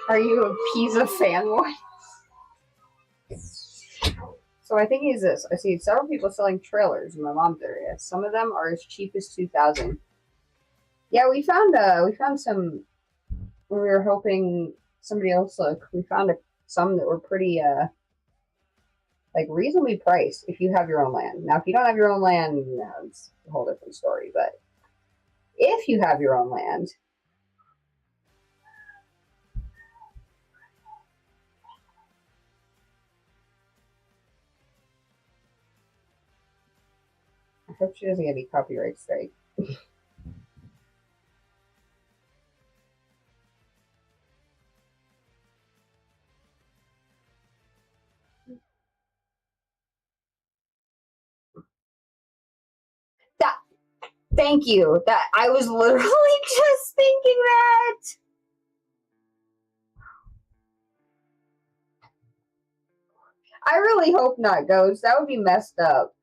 Are you a Pisa fanboy? So I think he's this. I see several people selling trailers in my mom's area. Some of them are as cheap as $2,000. Yeah, we found some. We were hoping somebody else look. We found some that were pretty like reasonably priced if you have your own land. Now, if you don't have your own land, it's a whole different story. But if you have your own land, hope she doesn't get any copyright strike. Thank you. That I was literally just thinking that. I really hope not, Ghost. That would be messed up.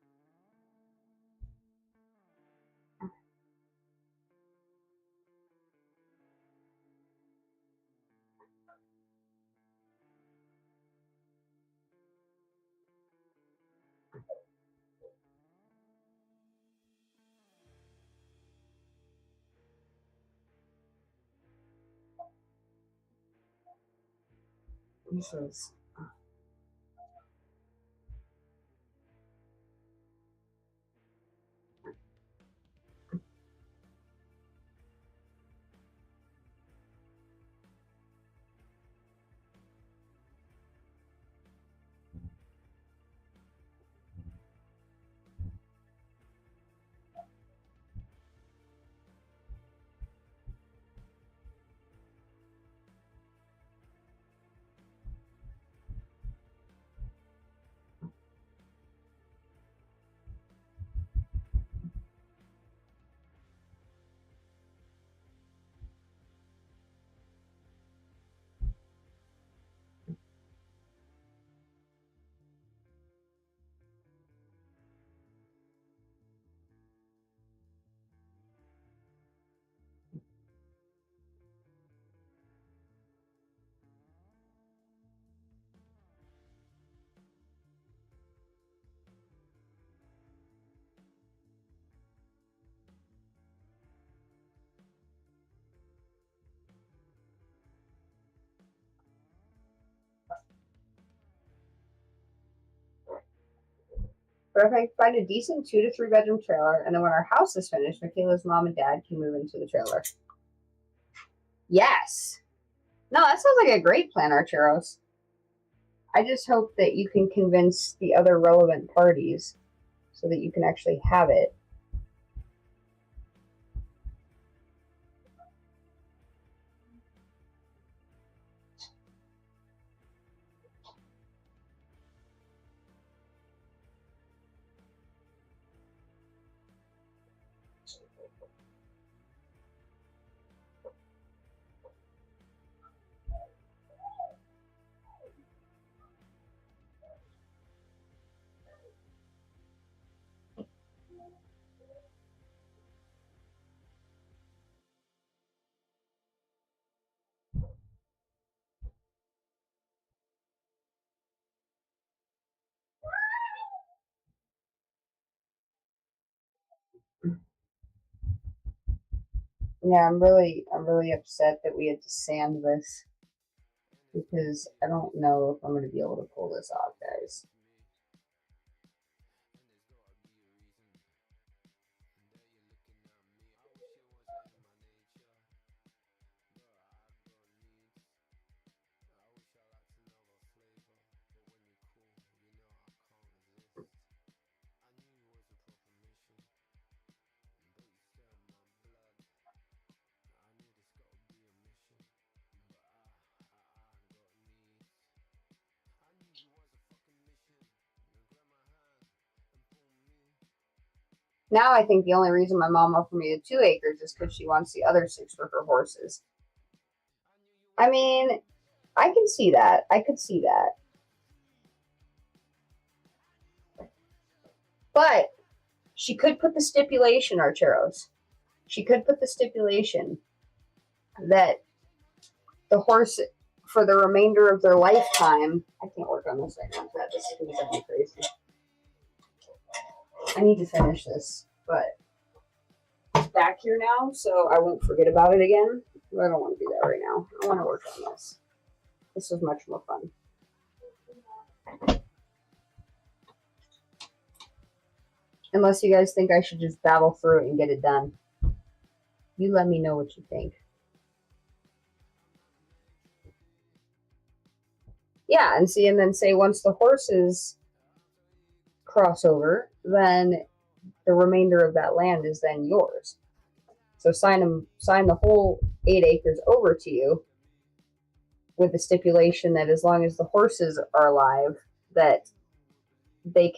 This is... But if I find a decent 2 to 3 bedroom trailer, and then when our house is finished, Michaela's mom and dad can move into the trailer. Yes. No, that sounds like a great plan, Archeros. I just hope that you can convince the other relevant parties so that you can actually have it. Yeah, I'm really upset that we had to sand this because I don't know if I'm going to be able to pull this off, guys. Now I think the only reason my mom offered me the 2 acres is because she wants the other 6 for her horses. I mean, I can see that. I could see that. But she could put the stipulation, Archeros. She could put the stipulation that the horse, for the remainder of their lifetime, I can't work on this right now. This is going to drive me crazy. I need to finish this, but it's back here now, so I won't forget about it again. But I don't want to do that right now. I want to work on this. This was much more fun. Unless you guys think I should just battle through it and get it done. You let me know what you think. Yeah, and see, and then say once the horses cross over, then the remainder of that land is then yours. So sign the whole 8 acres over to you, with the stipulation that as long as the horses are alive, that they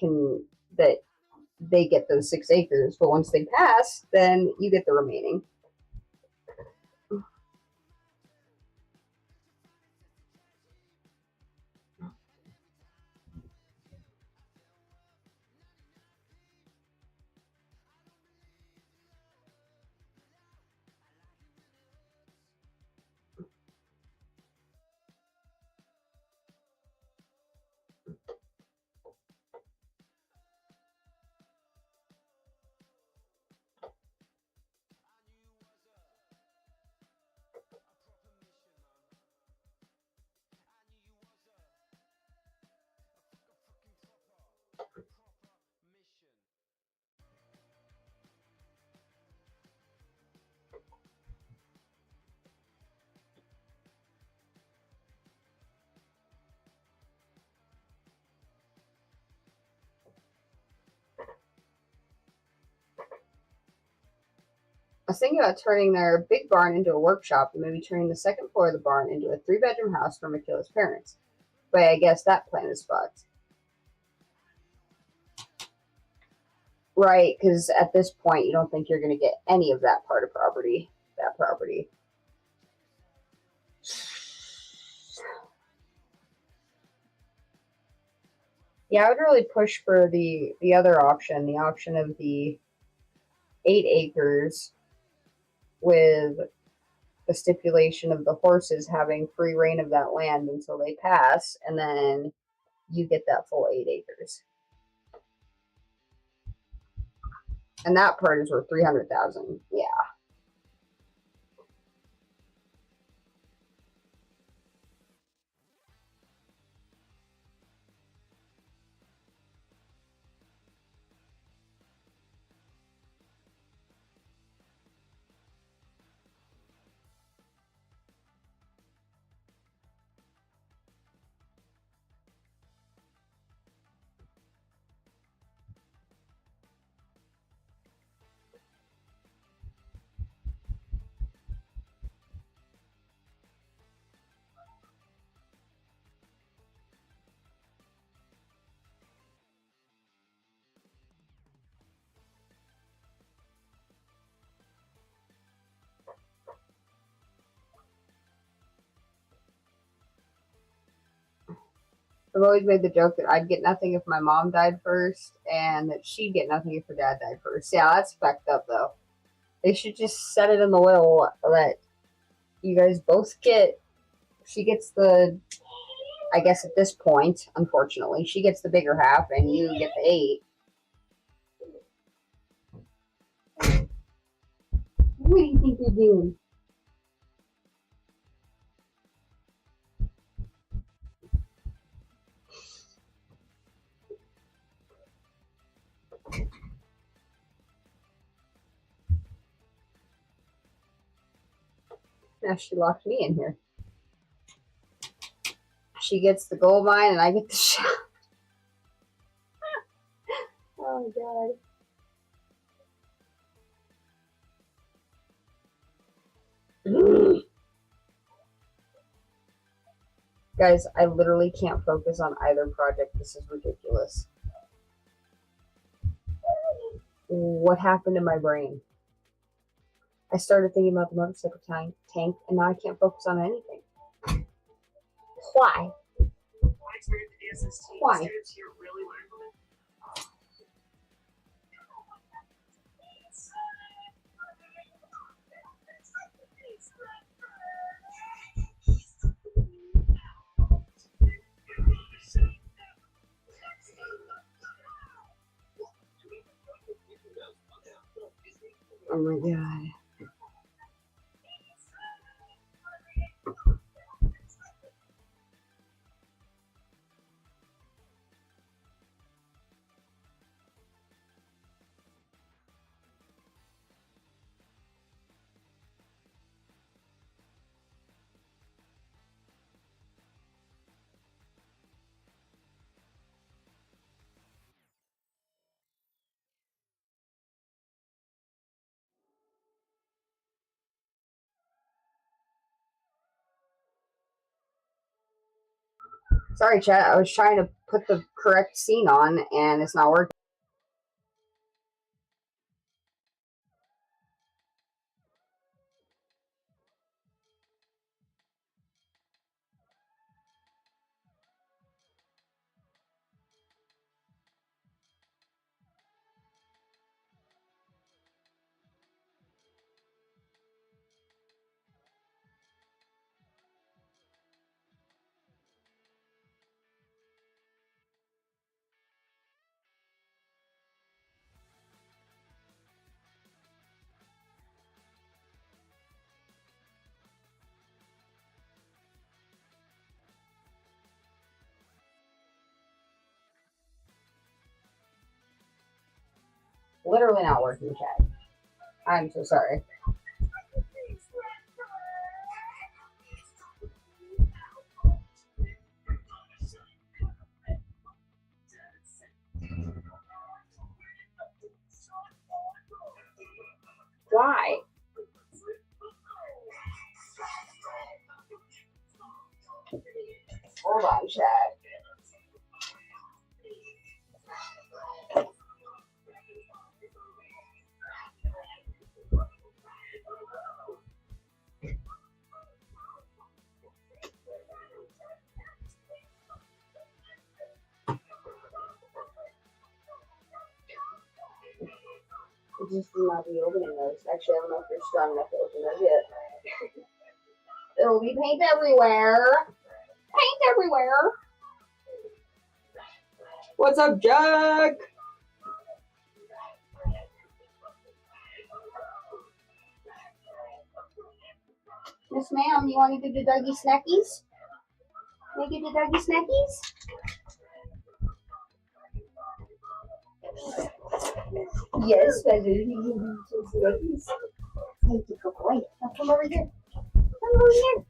get those 6 acres. But once they pass, then you get the remaining. I was thinking about turning their big barn into a workshop and maybe turning the second floor of the barn into a 3-bedroom house for Michaela's parents. But I guess that plan is fucked. Right, because at this point you don't think you're going to get any of that part of property. That property. Yeah, I would really push for the other option, the option of the 8 acres with the stipulation of the horses having free reign of that land until they pass, and then you get that full 8 acres. And that part is worth $300,000. Yeah. I've always made the joke that I'd get nothing if my mom died first, and that she'd get nothing if her dad died first. Yeah, that's fucked up, though. They should just set it in the will that you guys both get. She gets the, I guess at this point, unfortunately, she gets the bigger half, and you get the 8. What do you think you're doing? Now she locked me in here. She gets the gold mine, and I get the shop. Oh, God. Guys, I literally can't focus on either project. This is ridiculous. What happened to my brain? I started thinking about the motorcycle tank, and now I can't focus on anything. Why? Why? Oh my God. Sorry, chat. I was trying to put the correct scene on, and it's not working. Literally not working, chat. I'm so sorry. Why? Hold on, chat. It just will not be opening those. Actually, I don't know if you're strong enough to open those yet. There'll be paint everywhere. Paint everywhere. What's up, Jack? Miss Ma'am, you want to give the doggy snackies? Can I give the doggy snackies? Yes, Feather. Thank you, good boy. Now come over here. Come over here.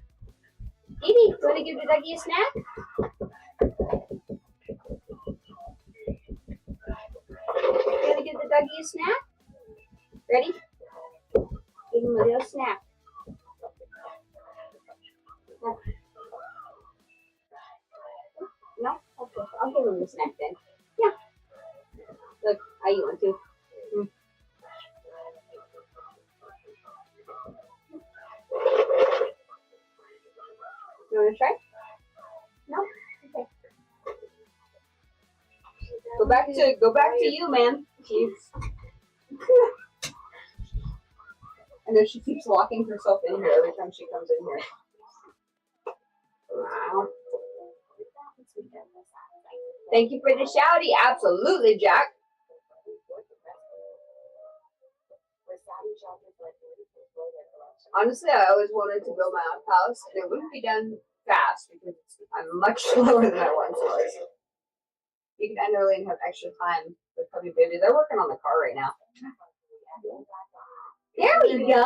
Edie, you want to give the doggy a snack? You want to give the doggy a snack? Ready? Give him a little snack. No? Okay, I'll give him the snack then. Yeah. Look, I eat one too. You want to try? No? Okay. Go back to you, man. I know she keeps locking herself in here every time she comes in here. Wow. Thank you for the shouty. Absolutely, Jack. Honestly, I always wanted to build my own house, and it wouldn't be done fast because I'm much slower than I once was. You can end early and have extra time with Puppy Baby. They're working on the car right now. There we go!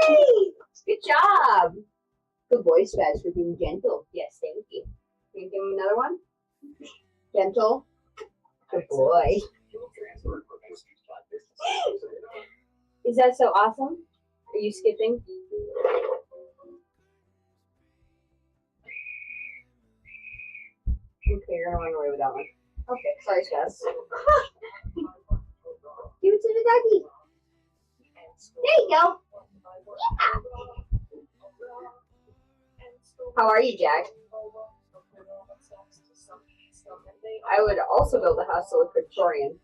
Yay! Good job! Good boy, Spaz, for being gentle. Yes, thank you. Can you give me another one? Gentle. Good boy. Is that so awesome? Are you skipping? Okay, you're gonna run away with that one. Okay, sorry, Spaz. Give it to the doggy. There you go. Yeah. How are you, Jack? I would also build a house that looked Victorian.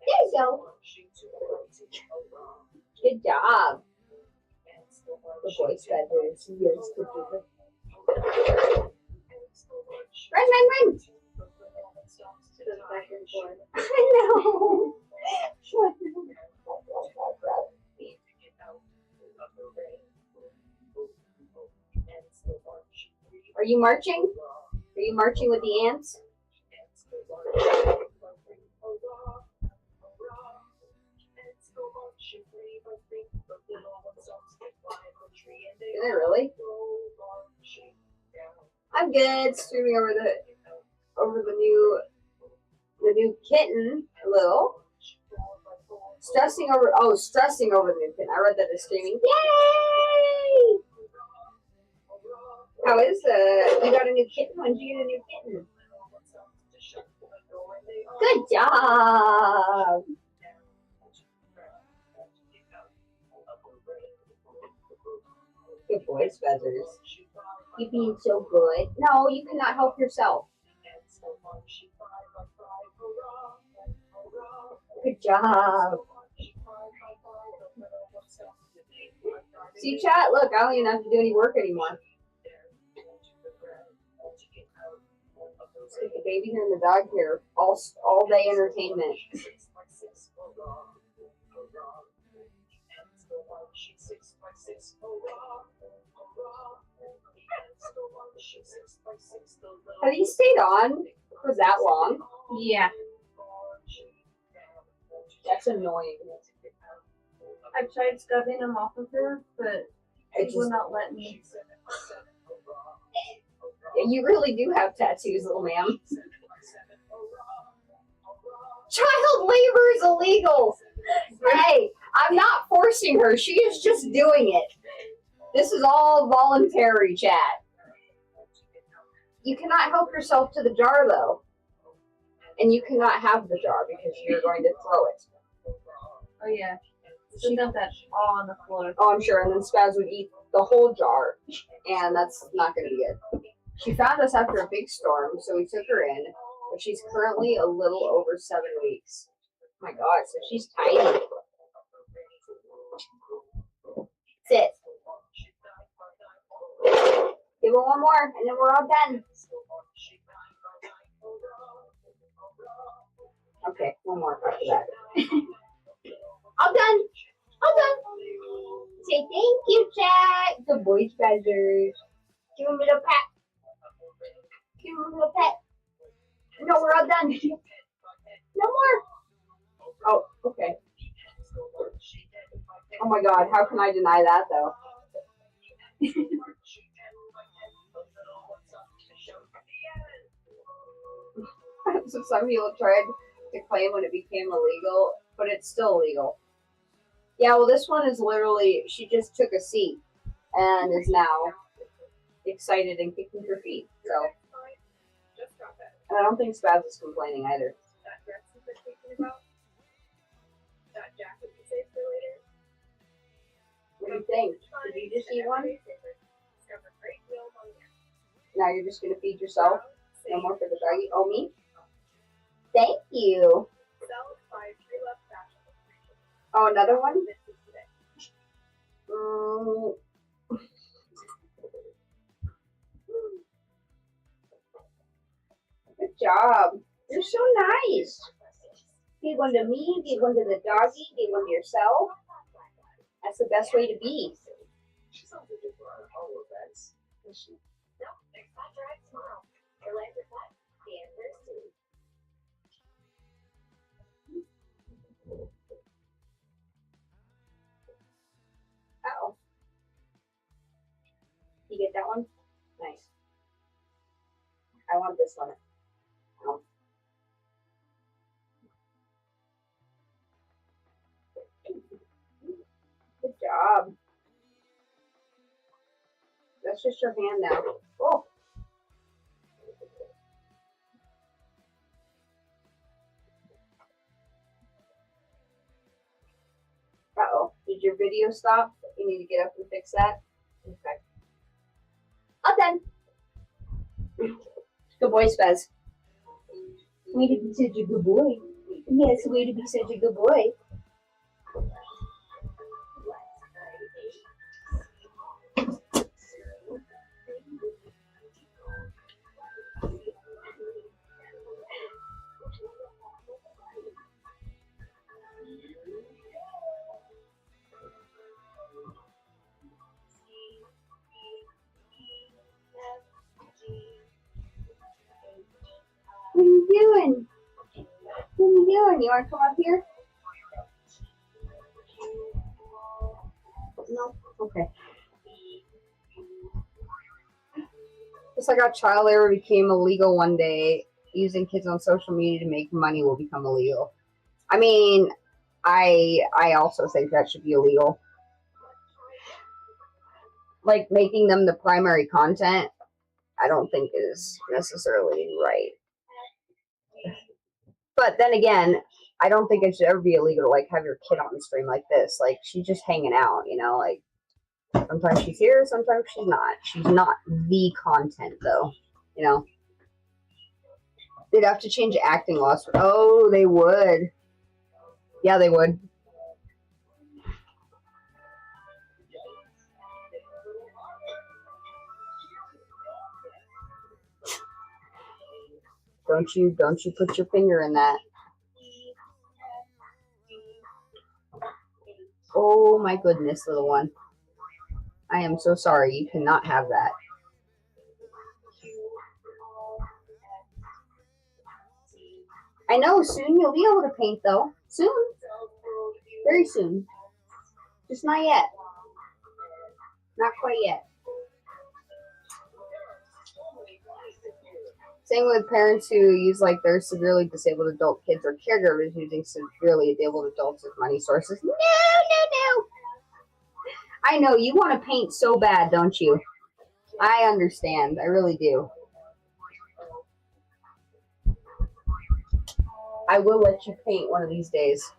There you go. Good job. The boy's bedrooms. Yes, good people. Run, run, run. I know. Are you marching? Are you marching with the ants? Is it really? I'm good. Streaming over the new kitten a little. Stressing over the new pin. I read that as screaming, yay! How is you got a new kitten? When did you get a new kitten? Good job! Good boy, Spezzers. You being so good. No, you cannot help yourself. Good job. See, chat? Look, I don't even have to do any work anymore. Stick the baby here and the dog here. All day entertainment. Have you stayed on for that long? Yeah. That's annoying. I tried scubbing them off of her, but she will not let me. You really do have tattoos, little ma'am. Child labor is illegal. Hey, I'm not forcing her. She is just doing it. This is all voluntary, chat. You cannot help yourself to the jar, though. And you cannot have the jar because you're going to throw it. Oh, yeah. She dumped that all on the floor. Oh, I'm sure. And then Spaz would eat the whole jar. And that's not going to be good. She found us after a big storm, so we took her in. But she's currently a little over 7 weeks. Oh my God, so she's tiny. Sit. Give her one more, and then we're all done. Okay, one more after that. All done. All done. Say thank you, chat. Good boy, Spezzers. Give him a little pat. Give him a little pet. No, we're all done. No more. Oh, okay. Oh my God, how can I deny that though? So some people tried to claim when it became illegal, but it's still illegal. Yeah, well, this one is literally, she just took a seat and is now excited and kicking her feet. So, and I don't think Spaz is complaining either. What do you think? Did you just eat one? Now you're just going to feed yourself? No more for the doggy? Oh, me? Thank you. Oh, another one? Good job. You're so nice. Give one to me, give one to the doggy, give one to yourself. That's the best way to be. Uh-oh. You get that one? Nice. I want this one. Oh. Good job. That's just your hand now. Oh. Uh-oh. Did your video stop? You need to get up and fix that? Okay. All done. Good boy, Spez. Way to be such a good boy. Yes, way to be such a good boy. What are you doing? What are you doing? You want to come up here? No? Okay. Just like how child labor became illegal one day, using kids on social media to make money will become illegal. I mean, I also think that should be illegal. Like, making them the primary content, I don't think is necessarily right. But then again, I don't think it should ever be illegal to, like, have your kid on the stream like this. Like, she's just hanging out, you know? Like, sometimes she's here, sometimes she's not. She's not the content, though, you know? They'd have to change acting laws. Oh, they would. Yeah, they would. Don't you put your finger in that. Oh my goodness, little one. I am so sorry. You cannot have that. I know, soon you'll be able to paint, though. Soon. Very soon. Just not yet. Not quite yet. Same with parents who use, like, their severely disabled adult kids or caregivers using severely disabled adults as money sources. No. I know, you want to paint so bad, don't you? I understand. I really do. I will let you paint one of these days.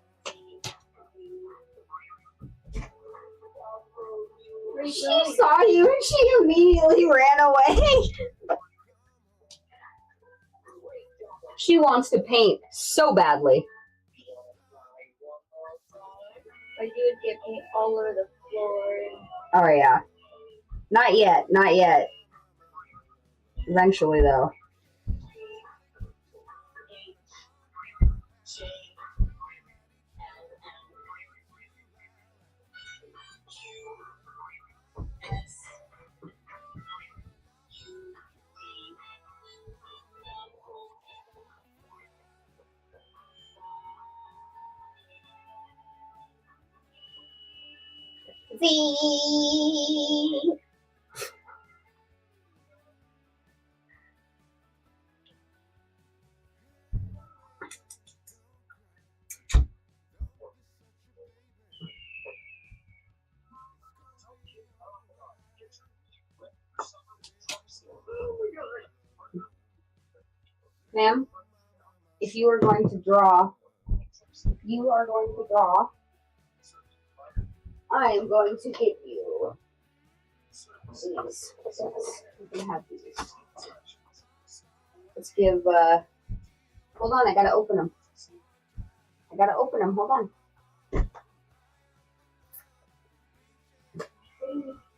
She saw you and she immediately ran away. She wants to paint so badly. Like, you would get paint all over the floor. Oh, yeah. Not yet. Not yet. Eventually, though. Z. Ma'am, if you are going to draw, I am going to give you these. You can have these. Let's give, hold on, I gotta open them. Hold on.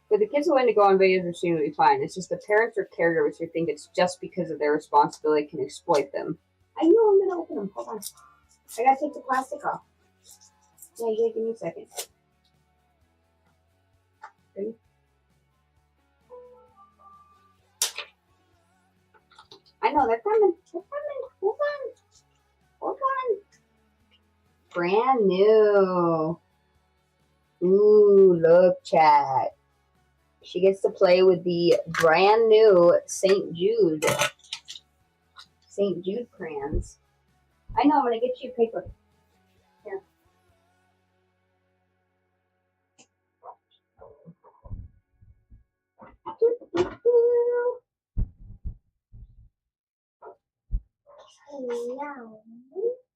But the kids who want to go on videos are seemingly fine. It's just the parents or caregivers who think it's just because of their responsibility can exploit them. I know, I'm gonna open them. Hold on. I gotta take the plastic off. Yeah, give me a second. Ready? I know, they're coming. Hold on. Brand new. Ooh, look, chat. She gets to play with the brand new St.Jude crayons. I know, I'm going to get you paper. Here.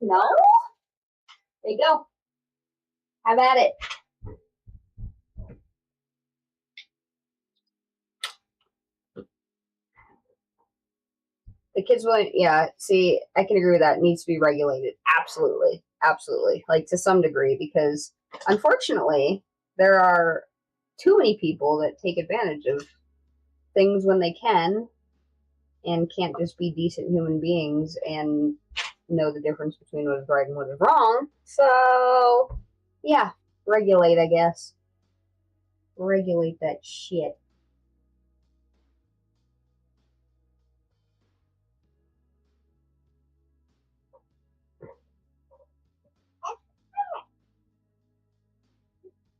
No? There you go. Have at it. The kids will, yeah, see, I can agree with that. It needs to be regulated. Absolutely. Like, to some degree, because unfortunately, there are too many people that take advantage of things when they can and can't just be decent human beings and know the difference between what is right and what is wrong. So, yeah, regulate, I guess. Regulate that shit.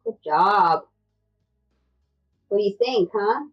Good job. What do you think, huh?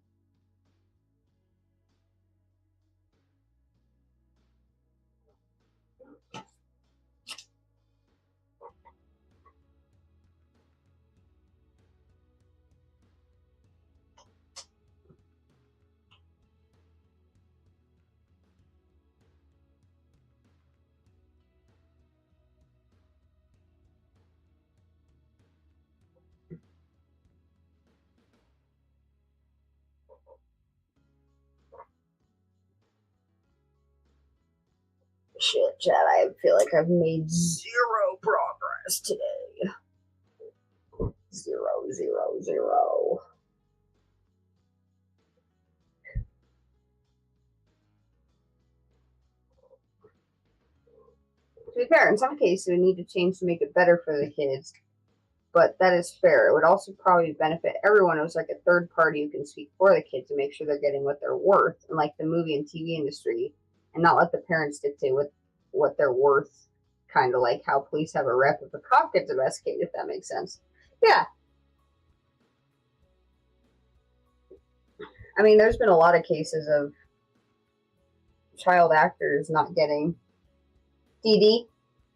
Chat, I feel like I've made zero progress today. 0, 0, 0. To be fair, in some cases we need to change to make it better for the kids, but that is fair. It would also probably benefit everyone. It was like a third party who can speak for the kids to make sure they're getting what they're worth, and like the movie and TV industry, and not let the parents dictate what they're worth. Kind of like how police have a rep if a cop gets investigated, if that makes sense. Yeah. I mean, there's been a lot of cases of child actors not getting. Dee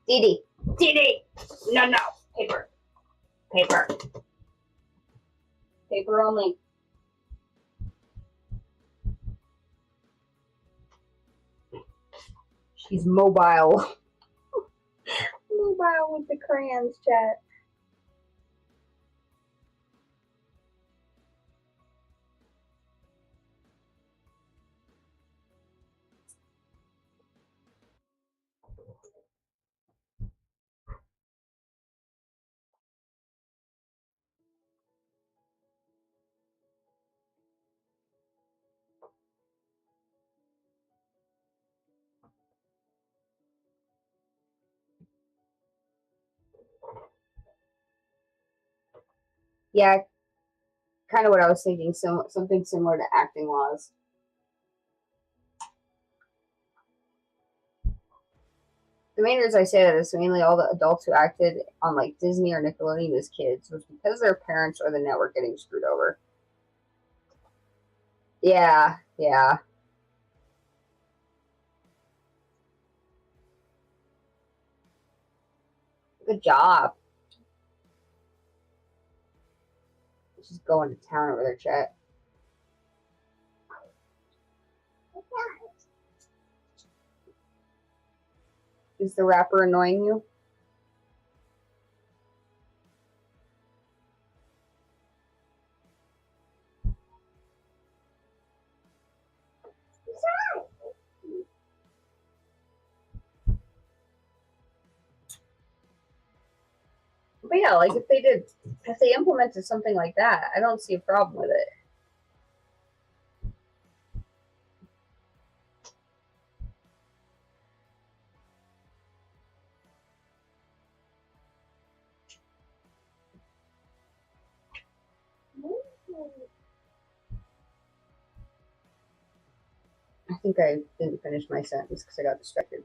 Dee, no, paper, paper only. She's mobile. Mobile with the crayons, chat. Yeah, kind of what I was thinking. So something similar to acting laws. The main reason I say that is mainly all the adults who acted on like Disney or Nickelodeon as kids was because their parents or the network getting screwed over. Yeah. Good job. She's going to town over there, chat. Is the rapper annoying you? But yeah, like if they implemented something like that, I don't see a problem with it. I think I didn't finish my sentence because I got distracted.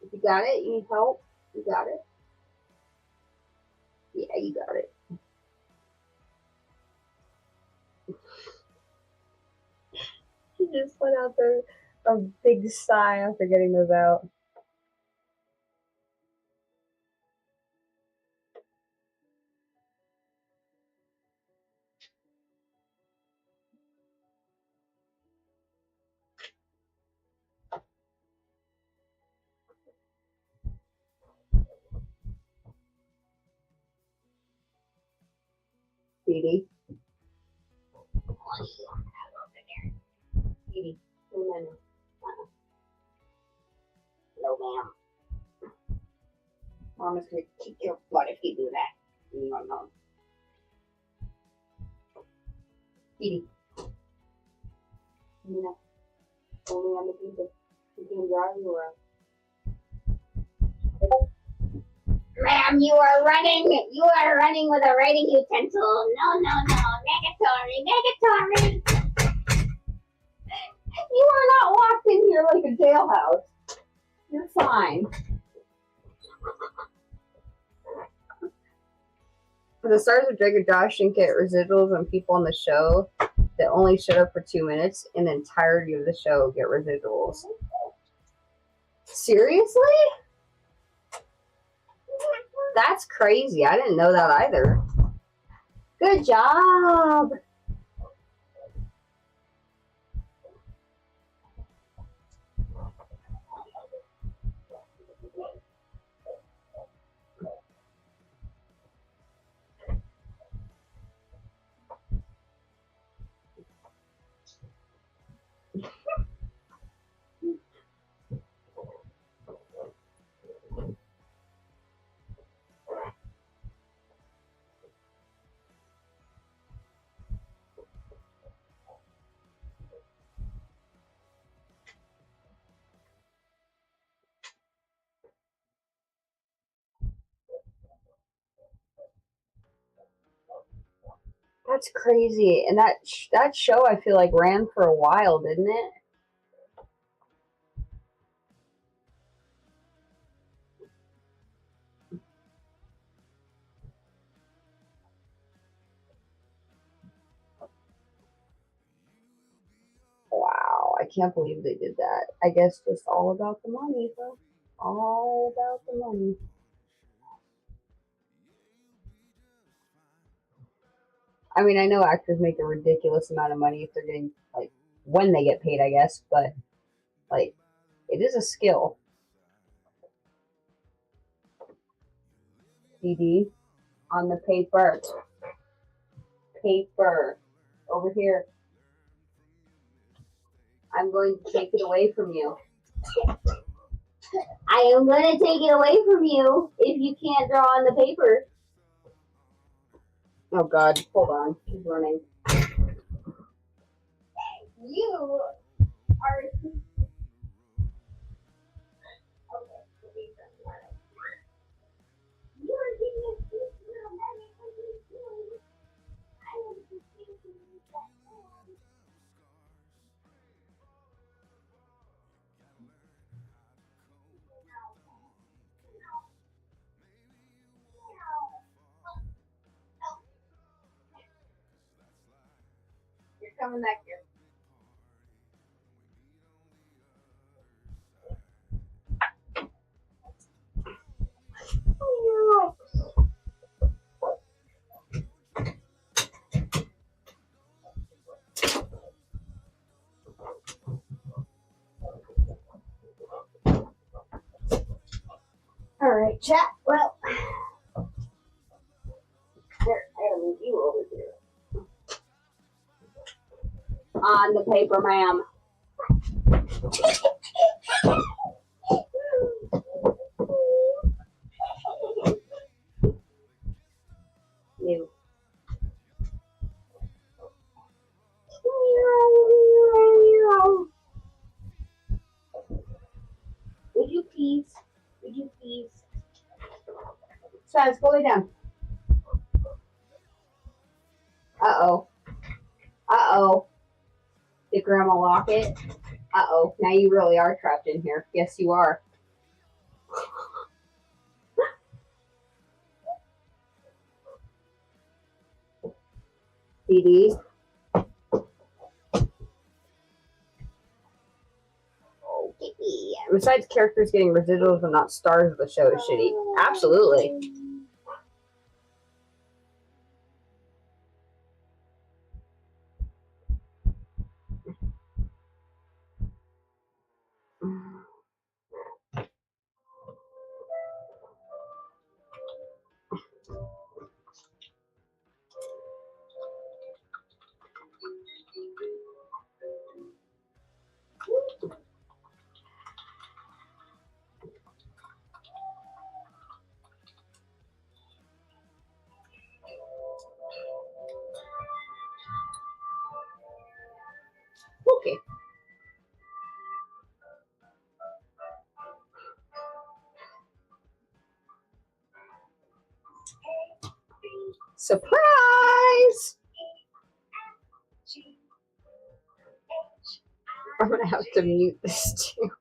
If you got it, you need help. You got it. Yeah, you got it. She just let out a big sigh after getting those out. Dee Dee, no, ma'am. Mom is gonna kick your butt if you do that. No. Dee no. Only on the pizza. You can drive you around. Ma'am, you are running with a writing utensil. No. Negatory. You are not locked in here like a jailhouse. You're fine. For the stars of Drake and Josh didn't get residuals on people on the show that only showed up for 2 minutes, and the entirety of the show get residuals. Seriously? That's crazy. I didn't know that either. Good job. That's crazy. And that show, I feel like, ran for a while, didn't it? Wow, I can't believe they did that. I guess just all about the money, though. All about the money. I mean, I know actors make a ridiculous amount of money if they're getting, like, when they get paid, I guess, but, like, it is a skill. DD on the paper. Paper. Over here. I'm going to take it away from you. I am going to take it away from you if you can't draw on the paper. Oh God, hold on. He's running. You are... You're coming back here. All right, chat. Well, here, I gotta move you over here. On the paper, ma'am. You. Would you please? Would you please? Spaz, go lay down. Uh-oh. Uh-oh. Did Grandma lock it? Uh-oh. Now you really are trapped in here. Yes, you are. DD. Okay. Besides characters getting residuals but not stars of the show is shitty. Absolutely. Okay. Surprise! I'm gonna have to mute this too.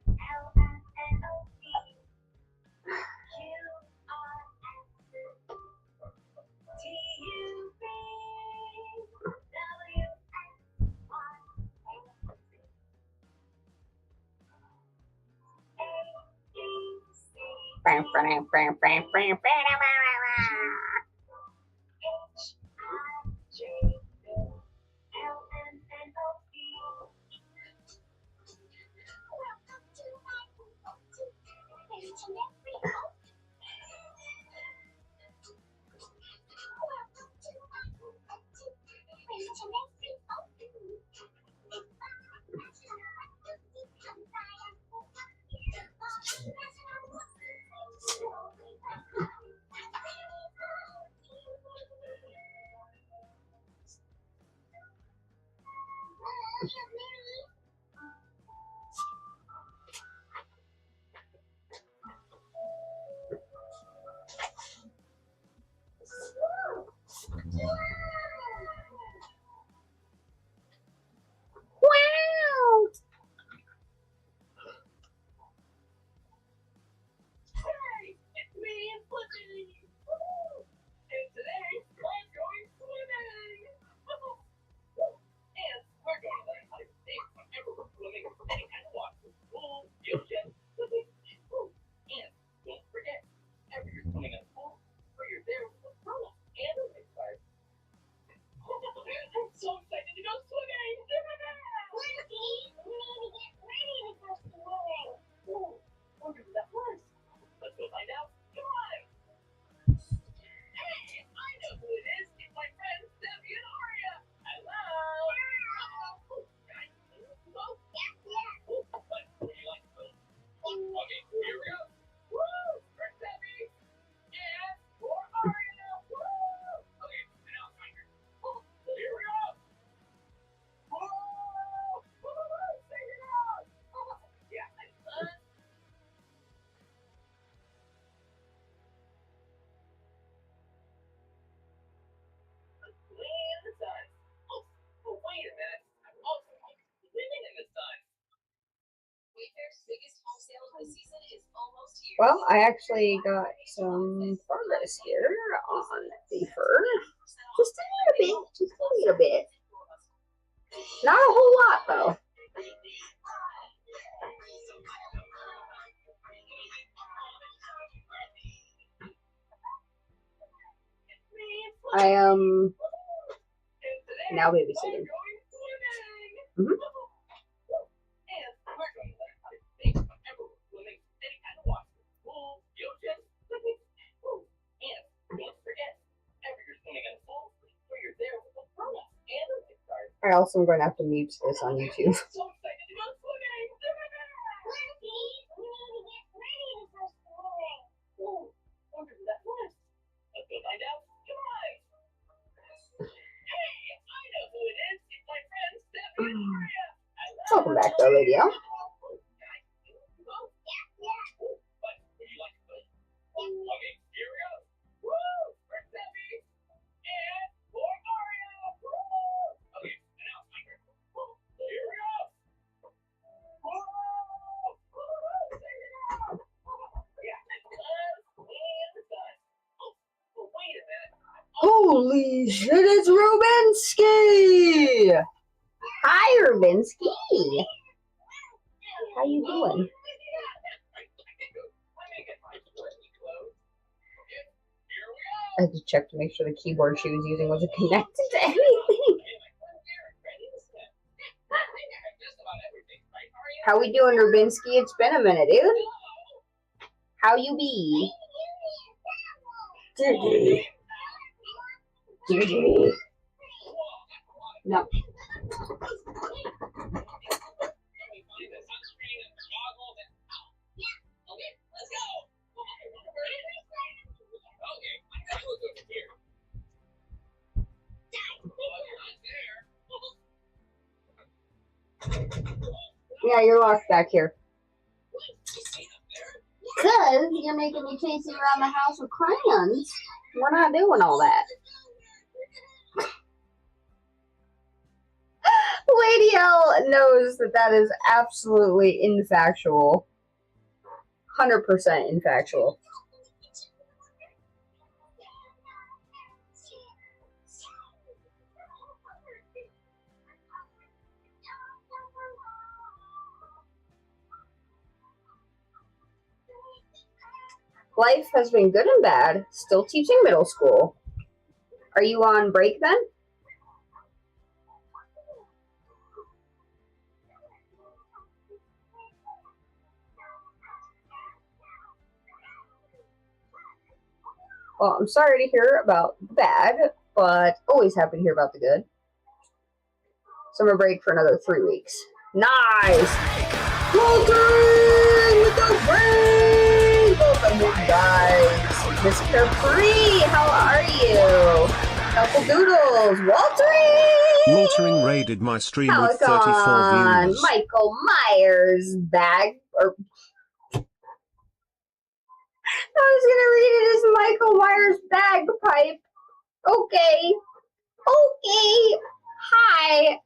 Well, I actually got some progress here on the fur. Just a little bit. Just a little bit. Not a whole lot, though. I am now babysitting. I also am going to have to mute this on YouTube. Welcome back, though, lady. Holy shit, it's Rubinsky! Hi, Rubinsky! How you doing? I had to check to make sure the keyboard she was using wasn't connected to anything. How we doing, Rubinsky? It's been a minute, dude. How you be? Gigi. Gigi. No. Yeah, you're locked back here. Because you're making me chase you around the house with crayons. We're not doing all that. Lady L knows that that is absolutely infactual. 100% infactual. Life has been good and bad. Still teaching middle school. Are you on break then? Well, I'm sorry to hear about the bad, but always happy to hear about the good. Summer break for another 3 weeks. Nice! Walter with the break! Welcome, you guys. Miss Capri, how are you? Couple doodles. Waltering raided my stream How with it's 34 on? views. Michael Myers bag. Or I was gonna read it as Michael Myers bagpipe. Okay. Okay. Hi.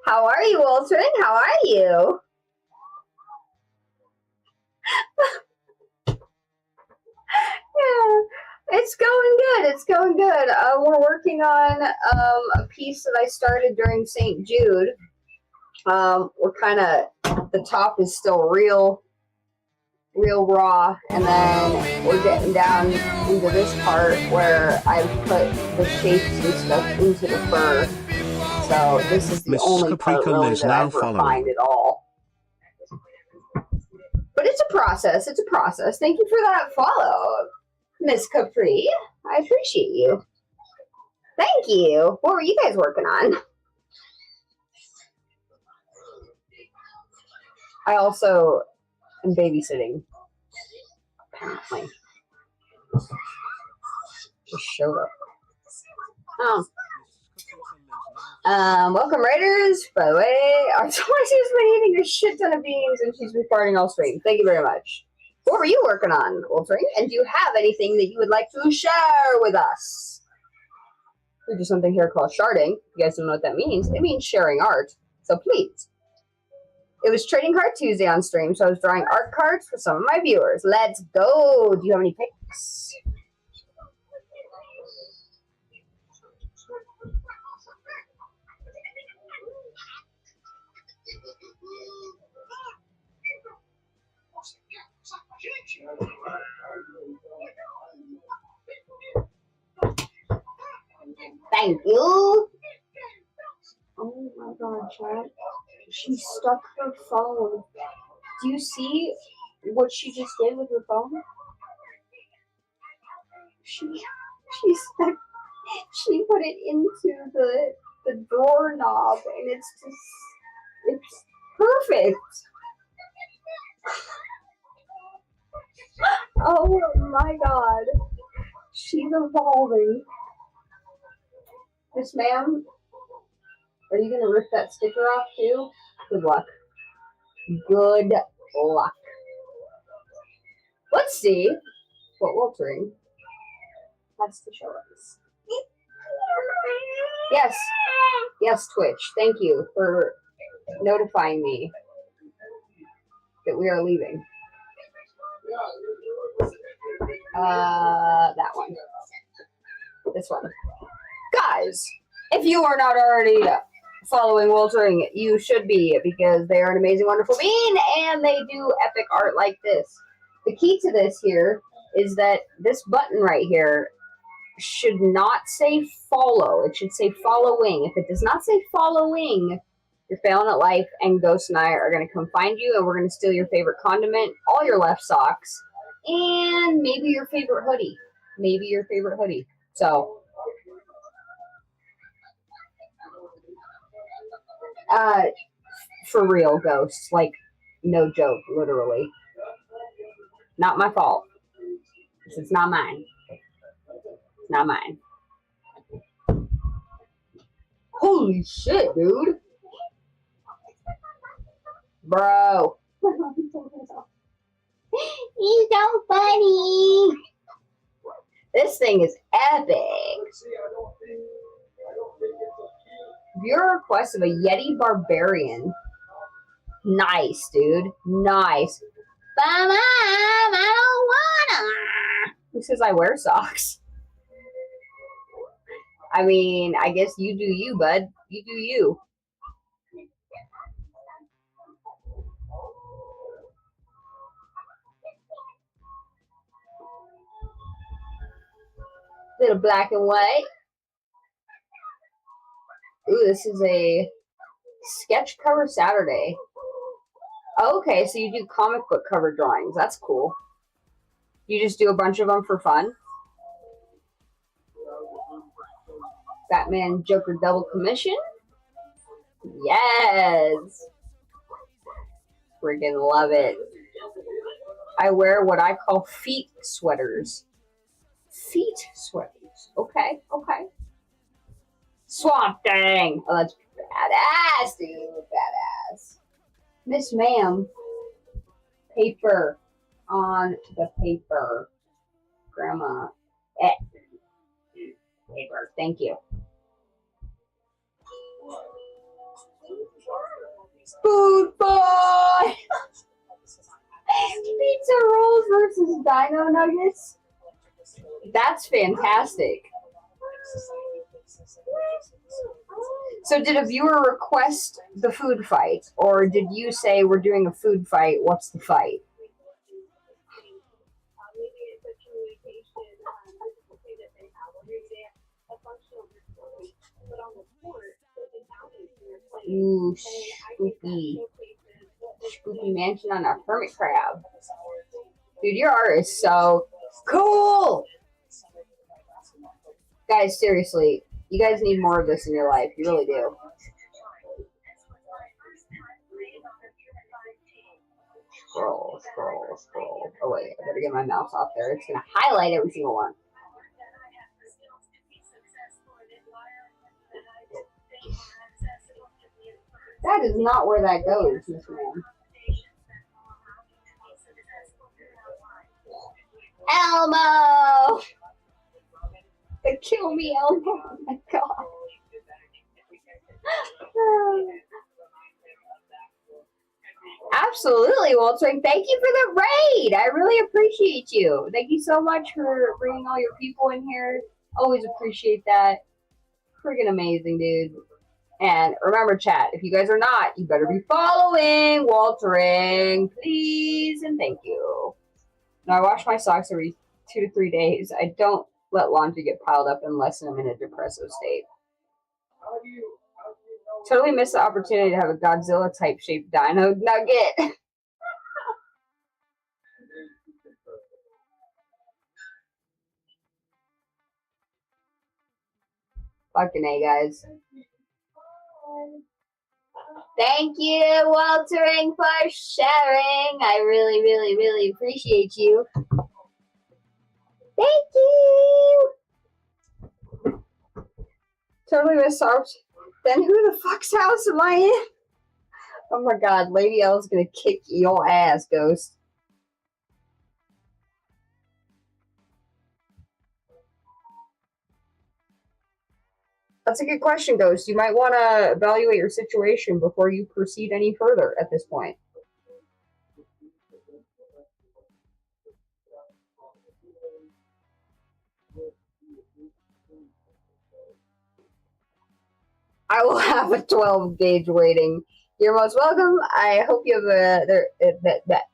How are you, Waltering? How are you? Yeah, it's going good. It's going good. We're working on a piece that I started during St. Jude. We're kind of, the top is still real raw, and then we're getting down into this part where I put the shapes and stuff into the fur. So this is the Miss only part Caprica really is that now I've refined following. at all. But it's a process. It's a process. Thank you for that follow, Miss Capri. I appreciate you. Thank you. What were you guys working on? I also am babysitting. Apparently. Just showed up. Oh. Welcome, Raiders. By the way, I just want to see has been eating a shit ton of beans and she's been farting all stream. Thank you very much. What were you working on, Wolfring? And do you have anything that you would like to share with us? We do something here called sharding. If you guys don't know what that means, it means sharing art. So please, It was Trading Card Tuesday on stream, so I was drawing art cards for some of my viewers. Let's go. Do you have any picks? Thank you. Oh my god, chat. She stuck her phone. Do you see what she just did with her phone? She stuck. She put it into the doorknob, and it's perfect. Oh my god. She's evolving. Miss ma'am, are you gonna rip that sticker off too? Good luck. Good luck. Let's see what Waltering has to show us. Yes. Yes, Twitch. Thank you for notifying me that we are leaving. That one. This one. Guys, if you are not already following Waltering, you should be, because they are an amazing, wonderful being, and they do epic art like this. The key to this here is that this button right here should not say follow. It should say following. If it does not say following, you're failing at life, and Ghost and I are going to come find you, and we're going to steal your favorite condiment, all your left socks, and maybe your favorite hoodie. Maybe your favorite hoodie. So, for real, Ghost. Like, no joke, literally. Not my fault. It's not mine. It's not mine. Holy shit, dude. Bro. He's so funny. This thing is epic. Viewer request of a Yeti Barbarian. Nice, dude. Nice. But Mom, I don't wanna. Who says I wear socks? I mean, I guess you do you, bud. You do you. Little black and white. Ooh, this is a sketch cover Saturday. Okay, so you do comic book cover drawings. That's cool. You just do a bunch of them for fun? Batman Joker double commission? Yes! Friggin' love it. I wear what I call feet sweaters. Feet sweaters. Okay, okay. Swamp Thing! Oh, that's badass, dude. Badass. Miss Ma'am. Paper on the paper. Grandma. Paper. Thank you. Food boy! Pizza rolls versus dino nuggets? That's fantastic. So did a viewer request the food fight? Or did you say we're doing a food fight, what's the fight? Ooh, spooky. Spooky mansion on a hermit crab. Dude, your art is so cool! Guys, seriously, you guys need more of this in your life. You really do. Scroll, scroll, scroll. Oh wait, I gotta get my mouse off there. It's gonna highlight every single one. That is not where that goes, Miss Man. Elmo! The kill me Elmo. Oh my god. Absolutely, Walter. Thank you for the raid. I really appreciate you. Thank you so much for bringing all your people in here. Always appreciate that. Freaking amazing, dude. And remember, chat, if you guys are not, you better be following Waltering, please, and thank you. Now, I wash my socks every 2 to 3 days. I don't let laundry get piled up unless I'm in a depressive state. Totally missed the opportunity to have a Godzilla-type shaped dino nugget. Fucking A, guys. Thank you, Waltering, for sharing. I really, really, really appreciate you. Thank you. Totally missed ours. Then who the fuck's house am I in? Oh my god, Lady L's gonna kick your ass, Ghost. That's a good question, Ghost. You might want to evaluate your situation before you proceed any further at this point. I will have a 12-gauge waiting. You're most welcome. I hope you have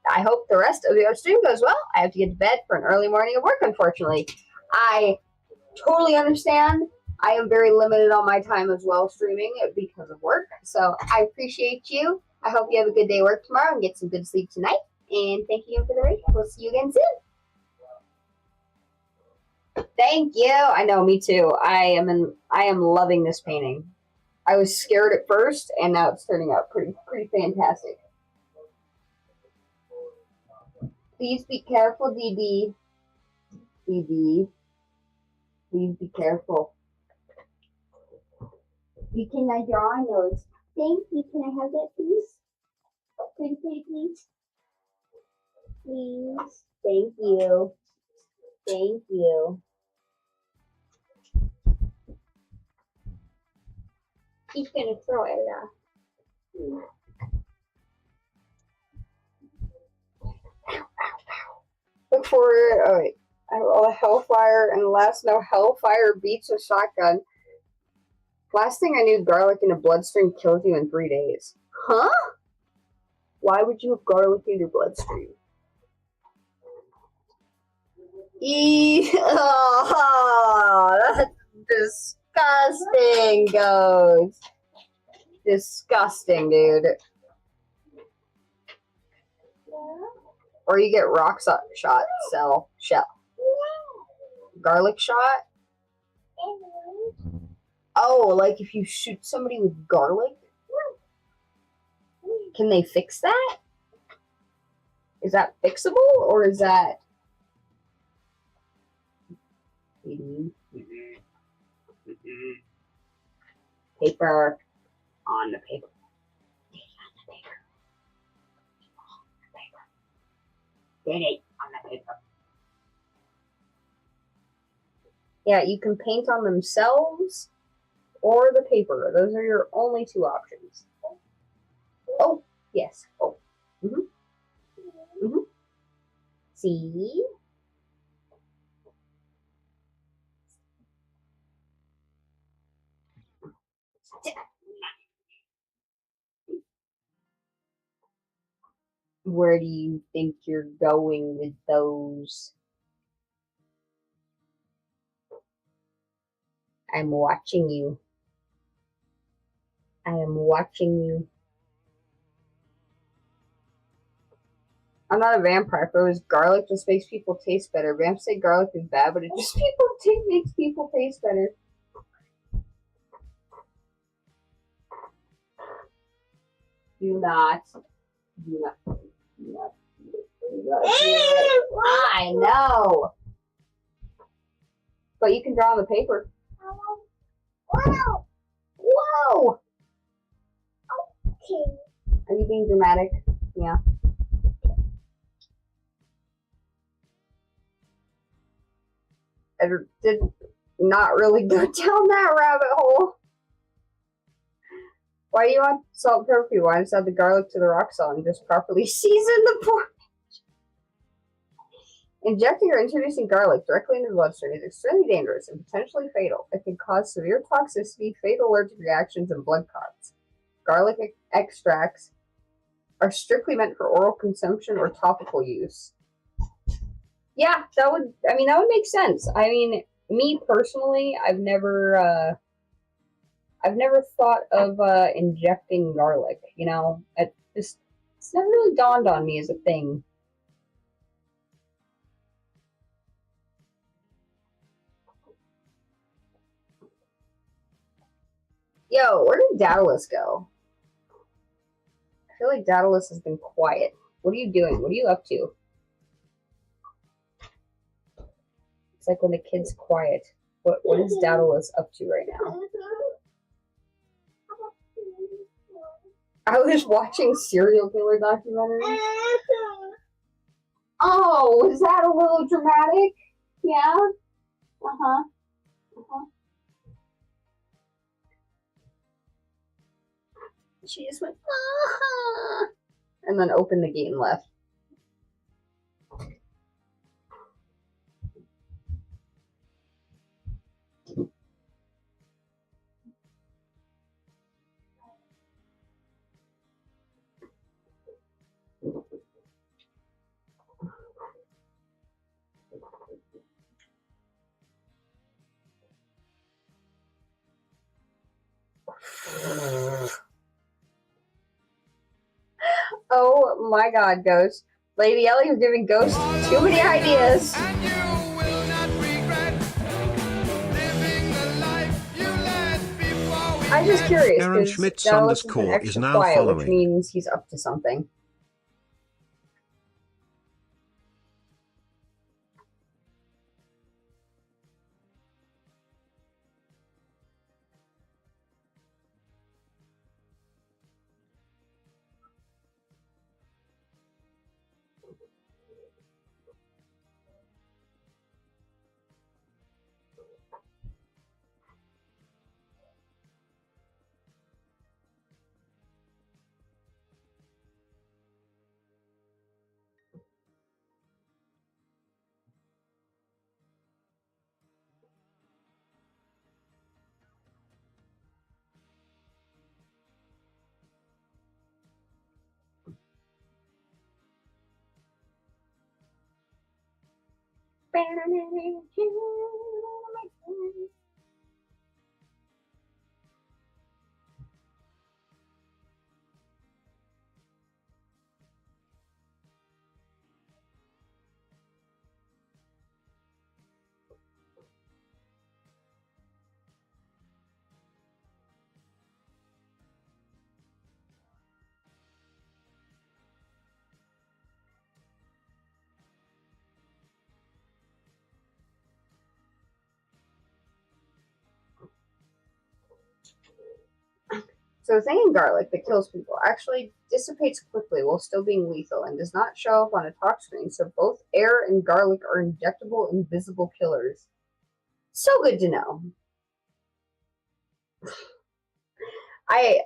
I hope the rest of your stream goes well. I have to get to bed for an early morning of work, unfortunately. I totally understand. I am very limited on my time as well streaming because of work. So I appreciate you. I hope you have a good day at work tomorrow and get some good sleep tonight. And thank you for the raid. We'll see you again soon. Thank you. I know, me too. I am loving this painting. I was scared at first, and now it's turning out pretty fantastic. Please be careful, DD. DD. Please be careful. You cannot draw on those. Thank you. Can I have that, please? Pretty, please. Please. Thank you. Thank you. He's gonna throw it off. Look forward. Oh wait. I have all the Hellfire, and last no Hellfire beats a shotgun. Last thing I knew, garlic in a bloodstream kills you in 3 days. Huh? Why would you have garlic in your bloodstream? Oh, that's disgusting, Ghost. Disgusting, dude. Or you get rock shot, shell. Garlic shot? Oh, like if you shoot somebody with garlic? Can they fix that? Is that fixable, or is that... Paper on the paper. Donate on the paper. Yeah, you can paint on themselves or the paper. Those are your only two options. Oh, yes. Oh. Mm-hmm. Mm-hmm. See? Where do you think you're going with those? I'm watching you. I am watching you. I'm not a vampire. If it was garlic, just makes people taste better. Vamps say garlic is bad, but it just makes people taste better. Do not. I know. But you can draw on the paper. Whoa! Whoa! Okay. Are you being dramatic? Yeah. I did not really go down that rabbit hole. Why do you want salt and pepper? Why not just add the garlic to the rock salt and just properly season the pork? Injecting or introducing garlic directly into the bloodstream is extremely dangerous and potentially fatal. It can cause severe toxicity, fatal allergic reactions, and blood clots. Garlic extracts are strictly meant for oral consumption or topical use. Yeah, that would make sense. I mean, me personally, I've never thought of injecting garlic. You know, it's never really dawned on me as a thing. Yo, where did Daedalus go? I feel like Daedalus has been quiet. What are you doing? What are you up to? It's like when the kid's quiet. What is Daedalus up to right now? I was watching serial killer documentaries. Oh, was that a little dramatic? Yeah? Uh-huh. Uh-huh. She just went, ah, and then opened the gate and left. Oh my god, Ghost. Lady Ellie is giving Ghost too many ideas. I'm just curious, Aaron because Schmitz Dallas has been _ is extra now quiet, which following. means he's up to something. So thinking garlic that kills people actually dissipates quickly while still being lethal and does not show up on a talk screen, so both air and garlic are injectable, invisible killers. So good to know. I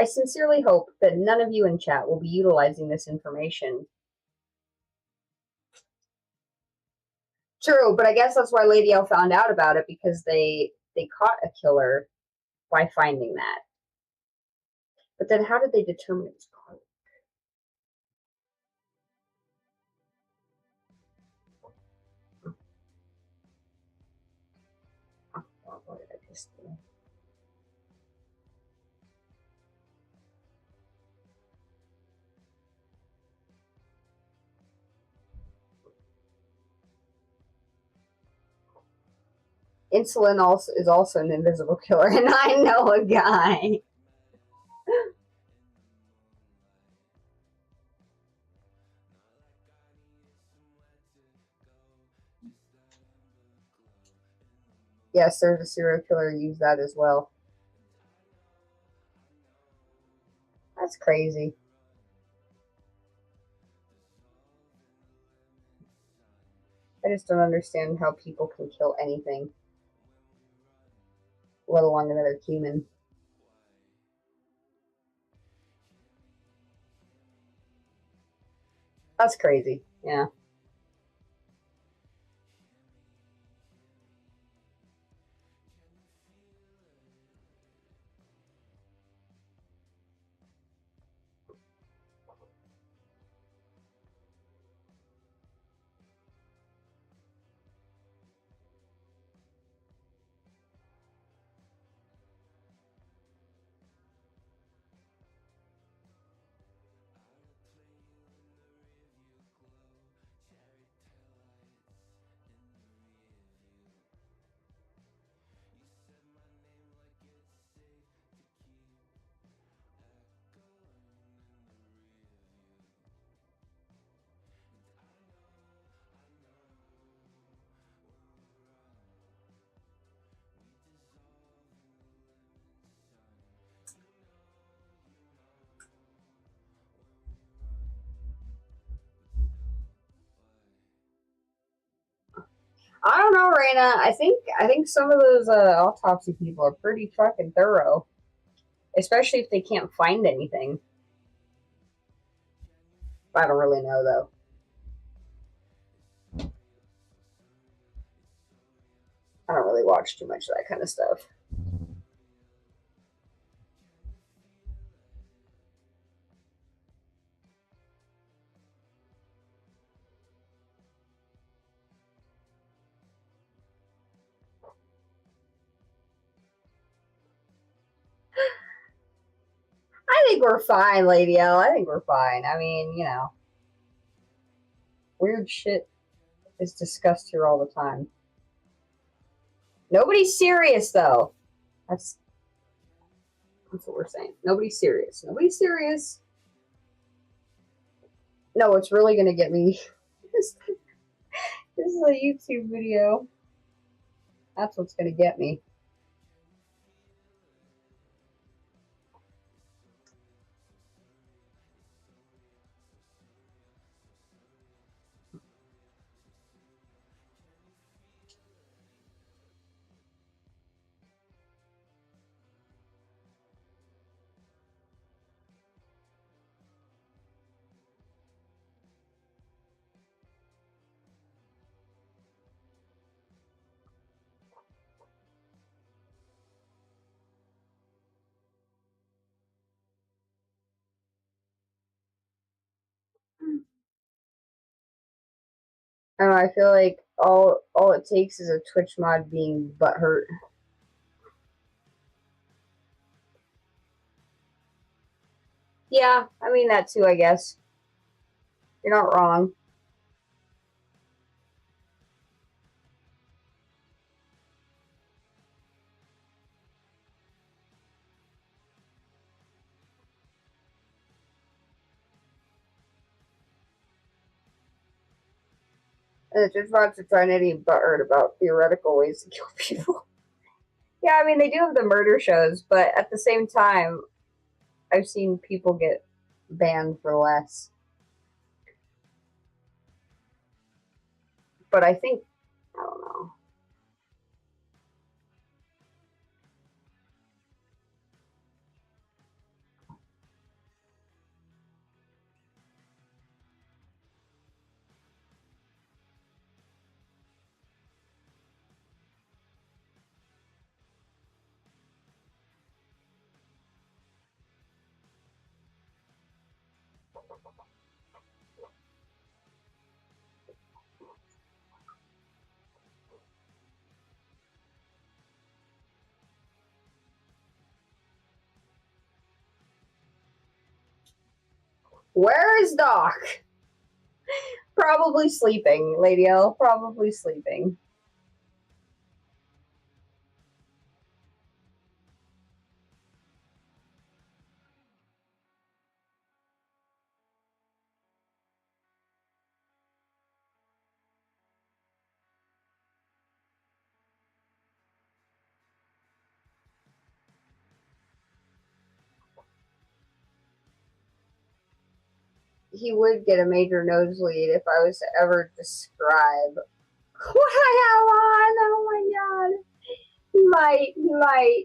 sincerely hope that none of you in chat will be utilizing this information. True, but I guess that's why Lady L found out about it, because they caught a killer by finding that. But then how did they determine it was garlic? Oh, what did I just do? Insulin is also an invisible killer, and I know a guy. Yes, there's a serial killer who used that as well. That's crazy. I just don't understand how people can kill anything, let alone another human. That's crazy. Yeah. I don't know, Raina. I think some of those autopsy people are pretty fucking thorough, especially if they can't find anything. I don't really know though. I don't really watch too much of that kind of stuff. I think we're fine, Lady L. I think we're fine. I mean, you know, weird shit is discussed here all the time. Nobody's serious though. That's what we're saying. Nobody's serious. Nobody's serious. No, it's really gonna get me. This is a YouTube video. That's what's gonna get me. I don't know, I feel like all it takes is a Twitch mod being butthurt. Yeah, I mean that too, I guess. You're not wrong. And the Twitch mods are trying to be butthurt about theoretical ways to kill people. Yeah, I mean they do have the murder shows, but at the same time, I've seen people get banned for less. But I think, I don't know. Where is Doc? Probably sleeping, Lady L. Probably sleeping. He would get a major nosebleed if I was to ever describe what I have on. Oh my god. He might. He might.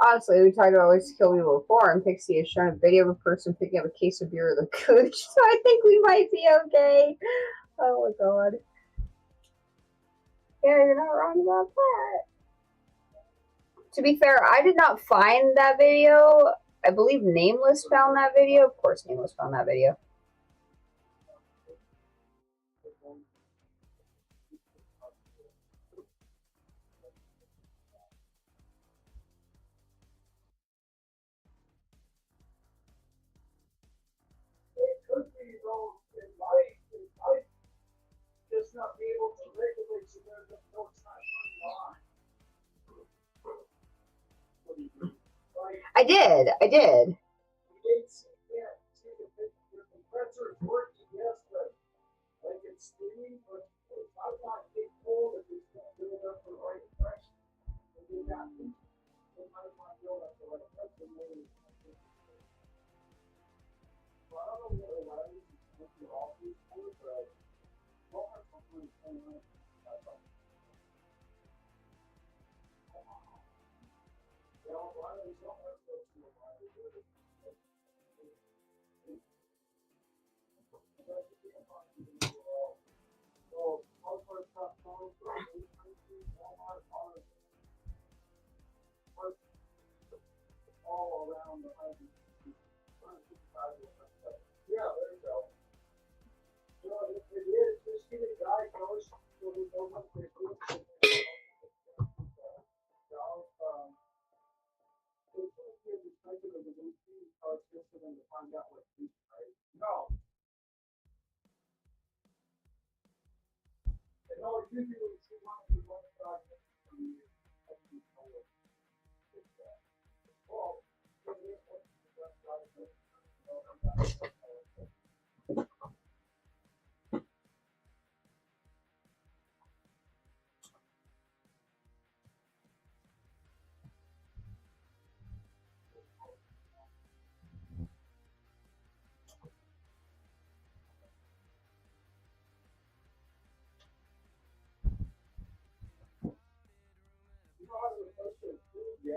Honestly, we tried to always kill people before, and Pixie has shown a video of a person picking up a case of beer with a cooch, so I think we might be okay. Oh my god. Yeah, you're not wrong about that. To be fair, I did not find that video. I believe Nameless found that video. Of course, Nameless found that video. Just not be able to regulate so there's no time on. I did. It's, yeah, your compressor is working, yes, but like it's steaming, but it's not getting cold if it's not build up the right pressure. And you got it might not build up the right pressure. Well, I don't know why this is working all these things, but don't have something coming up. All around the yeah, there you go. You know, if it is, just get it diagnosed so we know what it is. No. No, usually she wants to go outside. Yeah.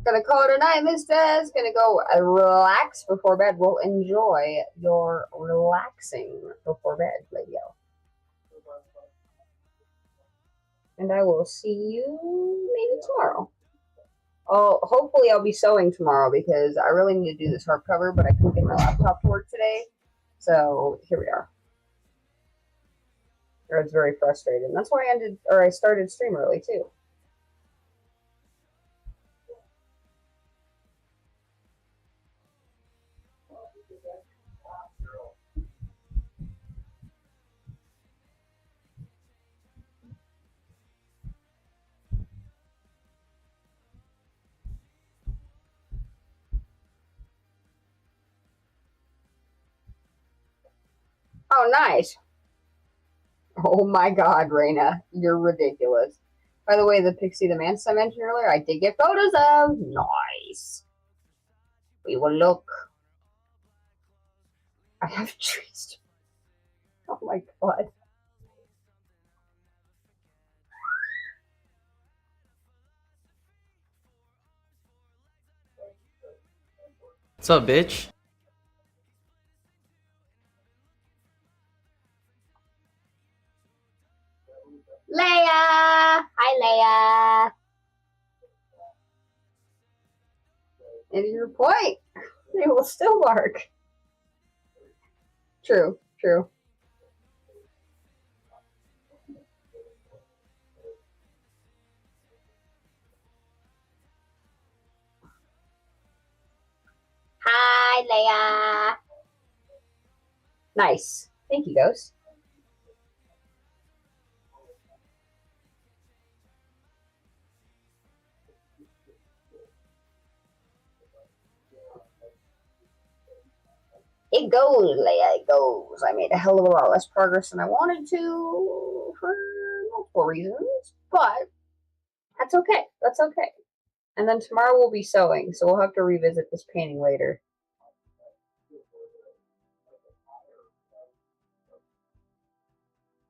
Gonna call it a night, Misters. Gonna go relax before bed. We'll enjoy your relaxing before bed video. And I will see you maybe tomorrow. Oh, hopefully I'll be sewing tomorrow because I really need to do this hardcover, but I couldn't get my laptop to work today. So here we are. I was very frustrated. And that's why I started stream early too. Oh, nice. Oh my god, Raina. You're ridiculous. By the way, the Pixie the Mantis I mentioned earlier, I did get photos of. Nice. We will look. I have trees. Oh my god. What's up, bitch? Leia! Hi, Leia. And your point. They will still bark. True, true. Hi, Leia. Nice. Thank you, Ghost. It goes, Leia, it goes. I made a hell of a lot less progress than I wanted to for multiple reasons, but that's okay. That's okay. And then tomorrow we'll be sewing, so we'll have to revisit this painting later.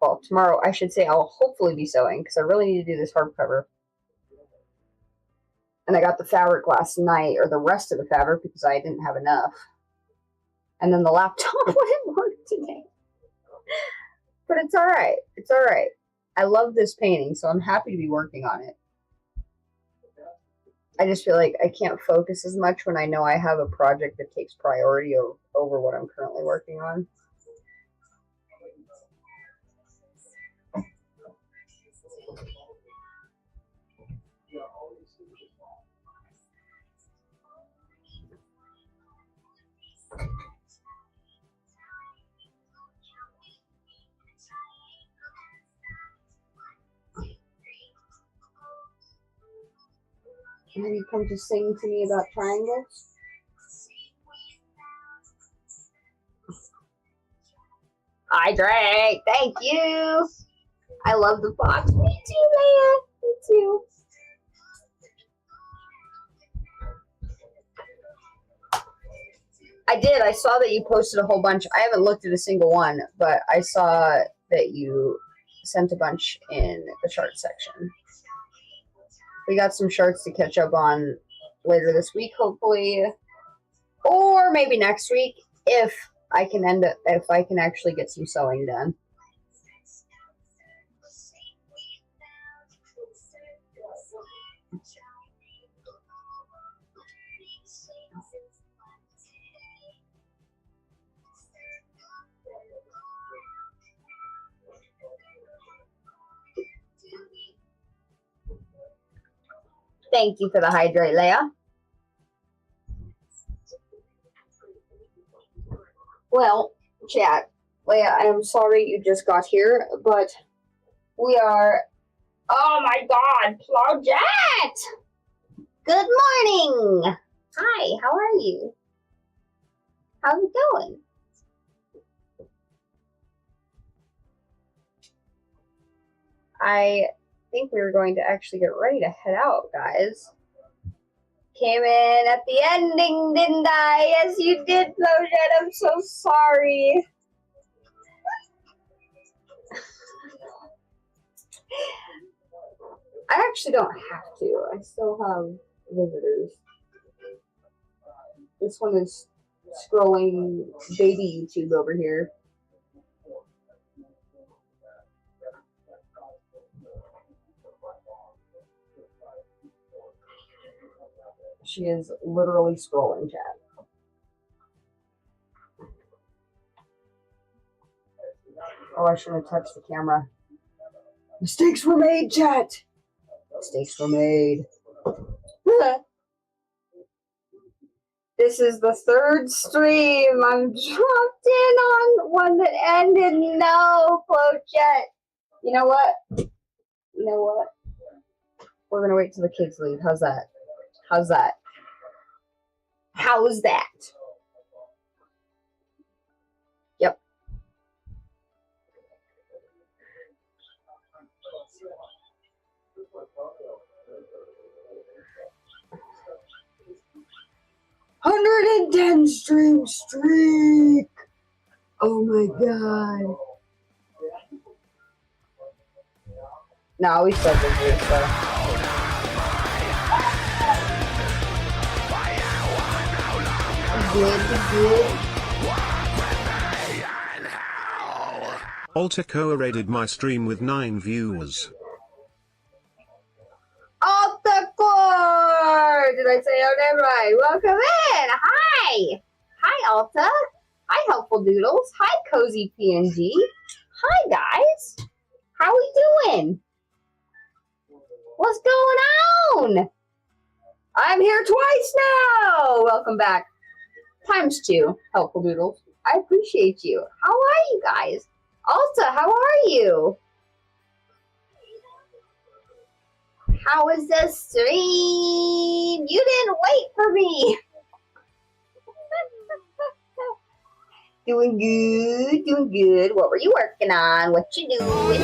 Well, tomorrow, I should say, I'll hopefully be sewing, because I really need to do this hardcover. And I got the fabric last night, or the rest of the fabric, because I didn't have enough. And then the laptop wouldn't work today. But it's alright. It's alright. I love this painting, so I'm happy to be working on it. I just feel like I can't focus as much when I know I have a project that takes priority over what I'm currently working on. And then you come to sing to me about triangles? I drank. Thank you. I love the box. Me too, Leia. Me too. I did. I saw that you posted a whole bunch. I haven't looked at a single one, but I saw that you sent a bunch in the chart section. We got some charts to catch up on later this week, hopefully, or maybe next week if I can actually get some sewing done. Thank you for the hydrate, Leia. Well, chat, Leia, I'm sorry you just got here, but we are... Oh my god, Claudette! Good morning! Hi, how are you? How's it going? I think we were going to actually get ready to head out, guys. Came in at the ending, didn't I? Yes, you did, Claudette. I'm so sorry. I actually don't have to. I still have visitors. This one is scrolling baby YouTube over here. She is literally scrolling, chat. Oh, I should have touched the camera. Mistakes were made, chat. Mistakes were made. This is the third stream. I'm dropped in on one that ended. No, Chat. You know what? You know what? We're gonna wait till the kids leave. How's that? How's that? How's that? Yep. $110 stream streak. Oh my god. No, we still did this stuff. Good. Altacoa raided my stream with 9 viewers. Altacore! Did I say your name right? Welcome in! Hi! Hi, Alta. Hi, Helpful Doodles. Hi, Cozy PNG. Hi, guys. How we doing? What's going on? I'm here twice now! Welcome back. ×2, Helpful Doodles. I appreciate you. How are you guys? Alta, how are you? How was the stream? You didn't wait for me. Doing good, doing good. What were you working on? What you doing?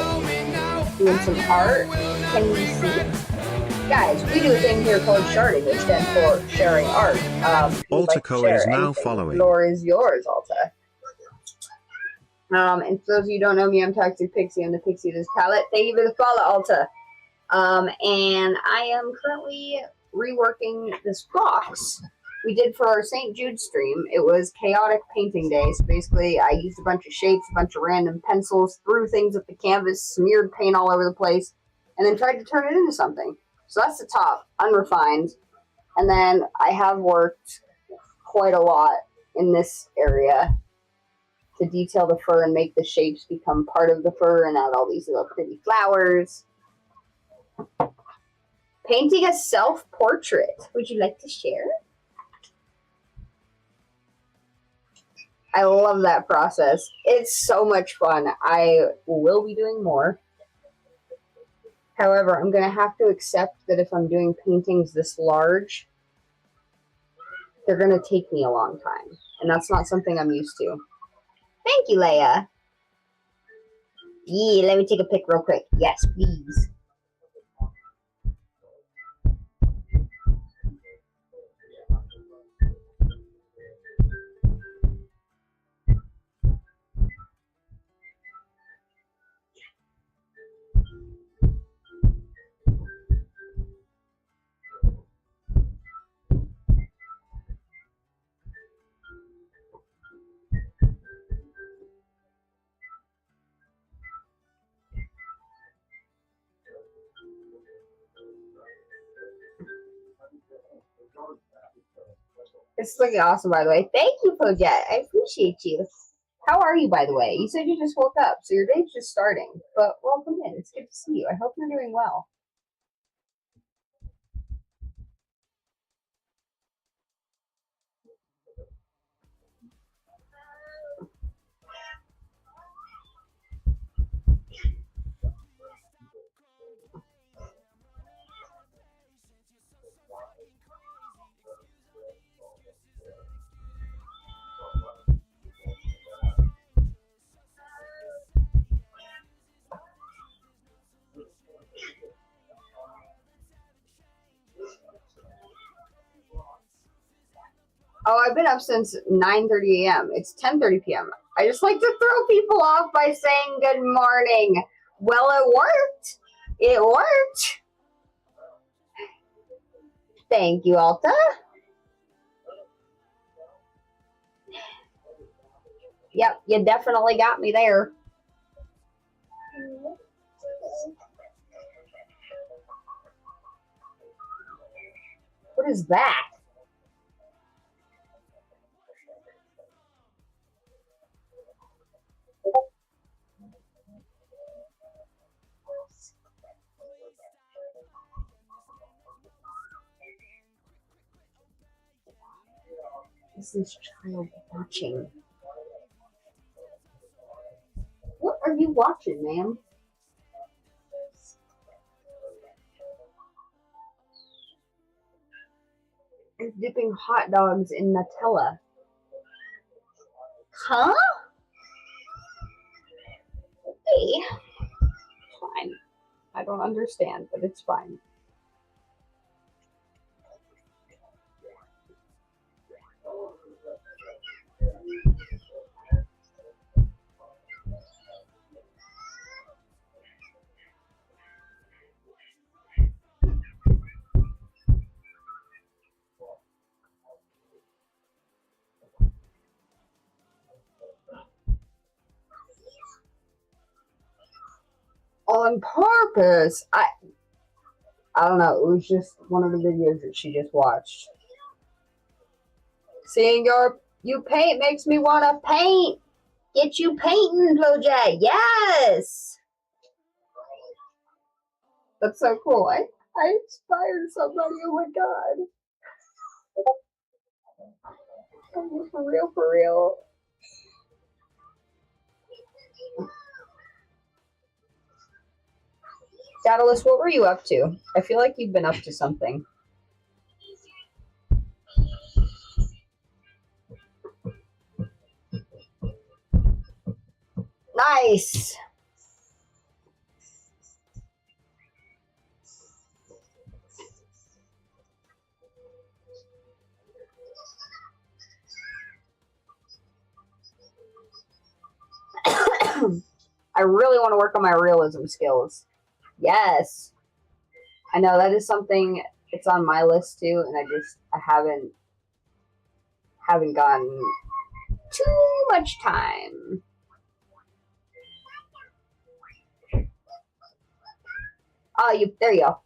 Doing some art? Can we see? Guys, we do a thing here called sharding, which stands for sharing art. If you'd like to Altaco share is now anything, the following. floor is yours, Alta. And for those of you who don't know me, I'm Toxic Pixie. I'm the Pixie of this palette. Thank you for the follow, Alta. And I am currently reworking this box we did for our St. Jude stream. It was chaotic painting day. So basically, I used a bunch of shapes, a bunch of random pencils, threw things at the canvas, smeared paint all over the place, and then tried to turn it into something. So that's the top, unrefined. And then I have worked quite a lot in this area to detail the fur and make the shapes become part of the fur and add all these little pretty flowers. Painting a self-portrait. Would you like to share? I love that process. It's so much fun. I will be doing more. However, I'm going to have to accept that if I'm doing paintings this large, they're going to take me a long time. And that's not something I'm used to. Thank you, Leia. Yeah, let me take a pic real quick. Yes, please. It's looking awesome, by the way. Thank you, Pojet. I appreciate you. How are you, by the way? You said you just woke up, so your day's just starting. But welcome in. It's good to see you. I hope you're doing well. Oh, I've been up since 9:30 a.m. It's 10:30 p.m. I just like to throw people off by saying good morning. Well, it worked. It worked. Thank you, Alta. Yep, you definitely got me there. What is that? Is this child watching? What are you watching, ma'am? He's dipping hot dogs in Nutella. Huh? Hey. Fine. I don't understand, but it's fine. On purpose. I don't know. It was just one of the videos that she just watched. Seeing you paint makes me want to paint. Get you painting, Project. Yes. That's so cool. I inspired somebody. Oh my god. For real, for real. Daedalus, what were you up to? I feel like you've been up to something. Nice! I really want to work on my realism skills. Yes. I know that is something, it's on my list too, and I haven't gotten too much time. Oh, there you go.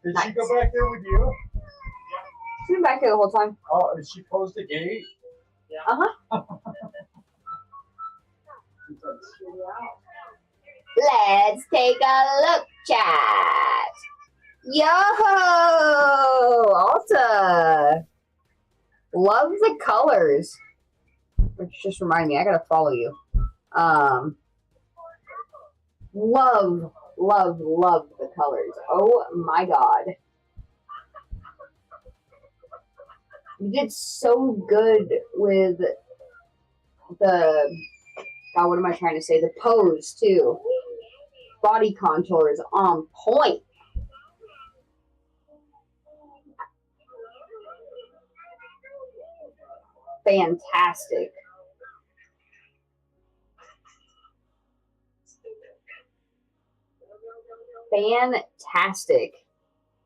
Did Nice. she go back there with you? She's been back here the whole time. Oh, did she close the gate? Uh-huh. Let's take a look, chat. Yo, Alta. Love the colors. Which just reminded me, I gotta follow you. Love the colors. Oh my god. You did so good with the, God, what am I trying to say? The pose, too. Body contour is on point. Fantastic. Fantastic.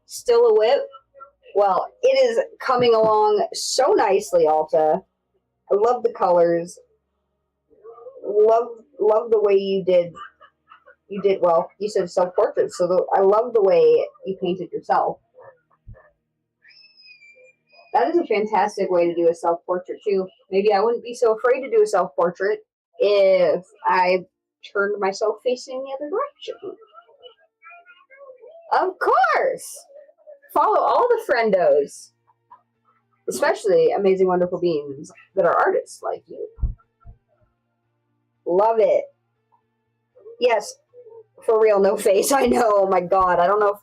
Still a whip? Well, it is coming along so nicely, Alta. I love the colors. Love the way you did. Well, you said self-portrait, so I love the way you painted yourself. That is a fantastic way to do a self-portrait, too. Maybe I wouldn't be so afraid to do a self-portrait if I turned myself facing the other direction. Of course! Follow all the friendos. Especially Amazing Wonderful Beings that are artists like you. Love it. Yes, for real, no face. I know. Oh my god. I don't know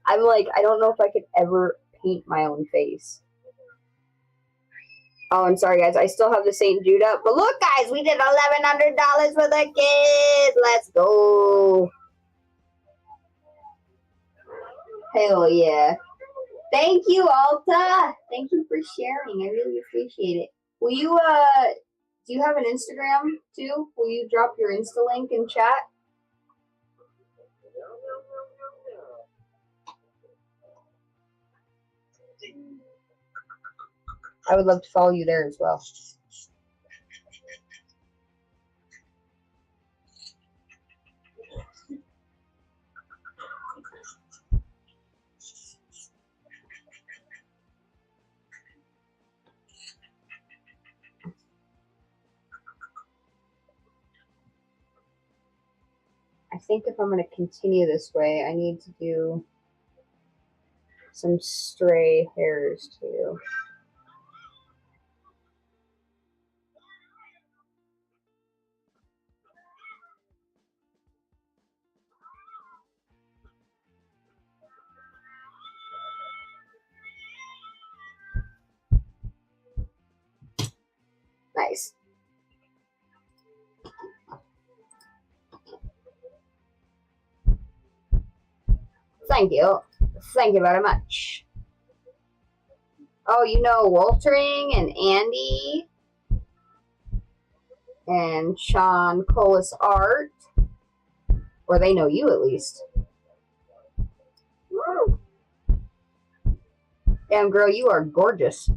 if I could ever paint my own face. Oh, I'm sorry, guys. I still have the St. Jude up. But look, guys, we did $1,100 for the kids. Let's go. Hell yeah. Thank you, Alta. Thank you for sharing. I really appreciate it. Will you, do you have an Instagram, too? Will you drop your Insta link in chat? I would love to follow you there as well. I think if I'm going to continue this way, I need to do some stray hairs too. Nice. Thank you. Thank you very much. Oh, you know Waltering and Andy and Sean Colas Art. Or they know you at least. Woo. Damn, girl, you are gorgeous.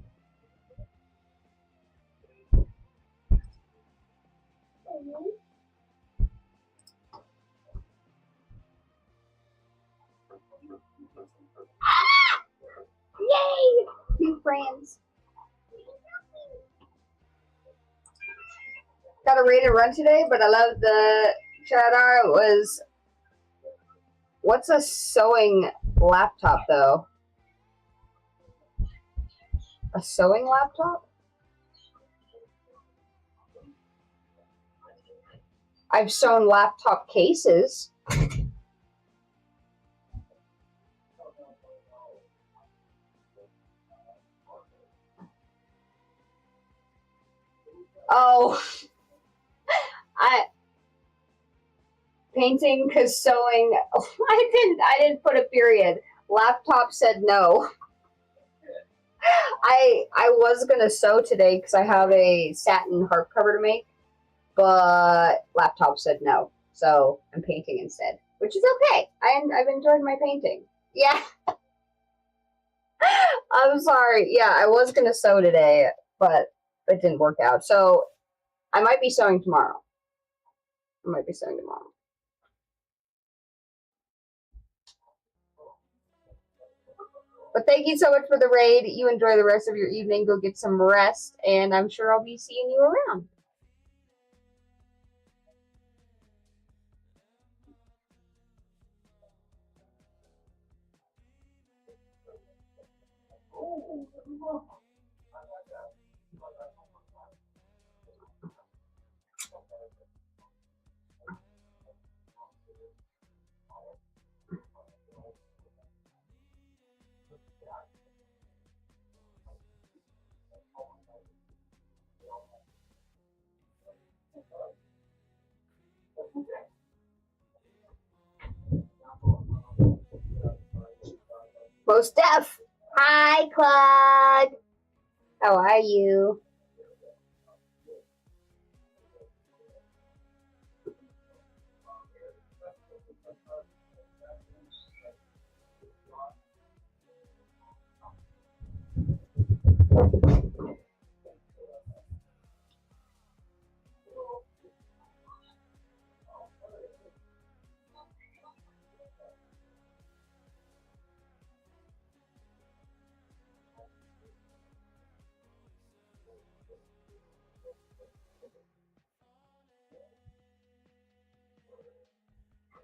Yay! New friends. Got a rated run today, but I love the chat art. Was what's a sewing laptop though? A sewing laptop? I've sewn laptop cases. Oh, I painting because sewing. I didn't put a period. Laptop said no. I was gonna sew today because I have a satin hardcover to make, but laptop said no, so I'm painting instead, which is okay. I've enjoyed my painting. Yeah, I'm sorry. Yeah, I was gonna sew today, but it didn't work out. So I might be sewing tomorrow. But thank you so much for the raid. You enjoy the rest of your evening. Go get some rest, and I'm sure I'll be seeing you around. Most Def. Hi, Claude. How are you?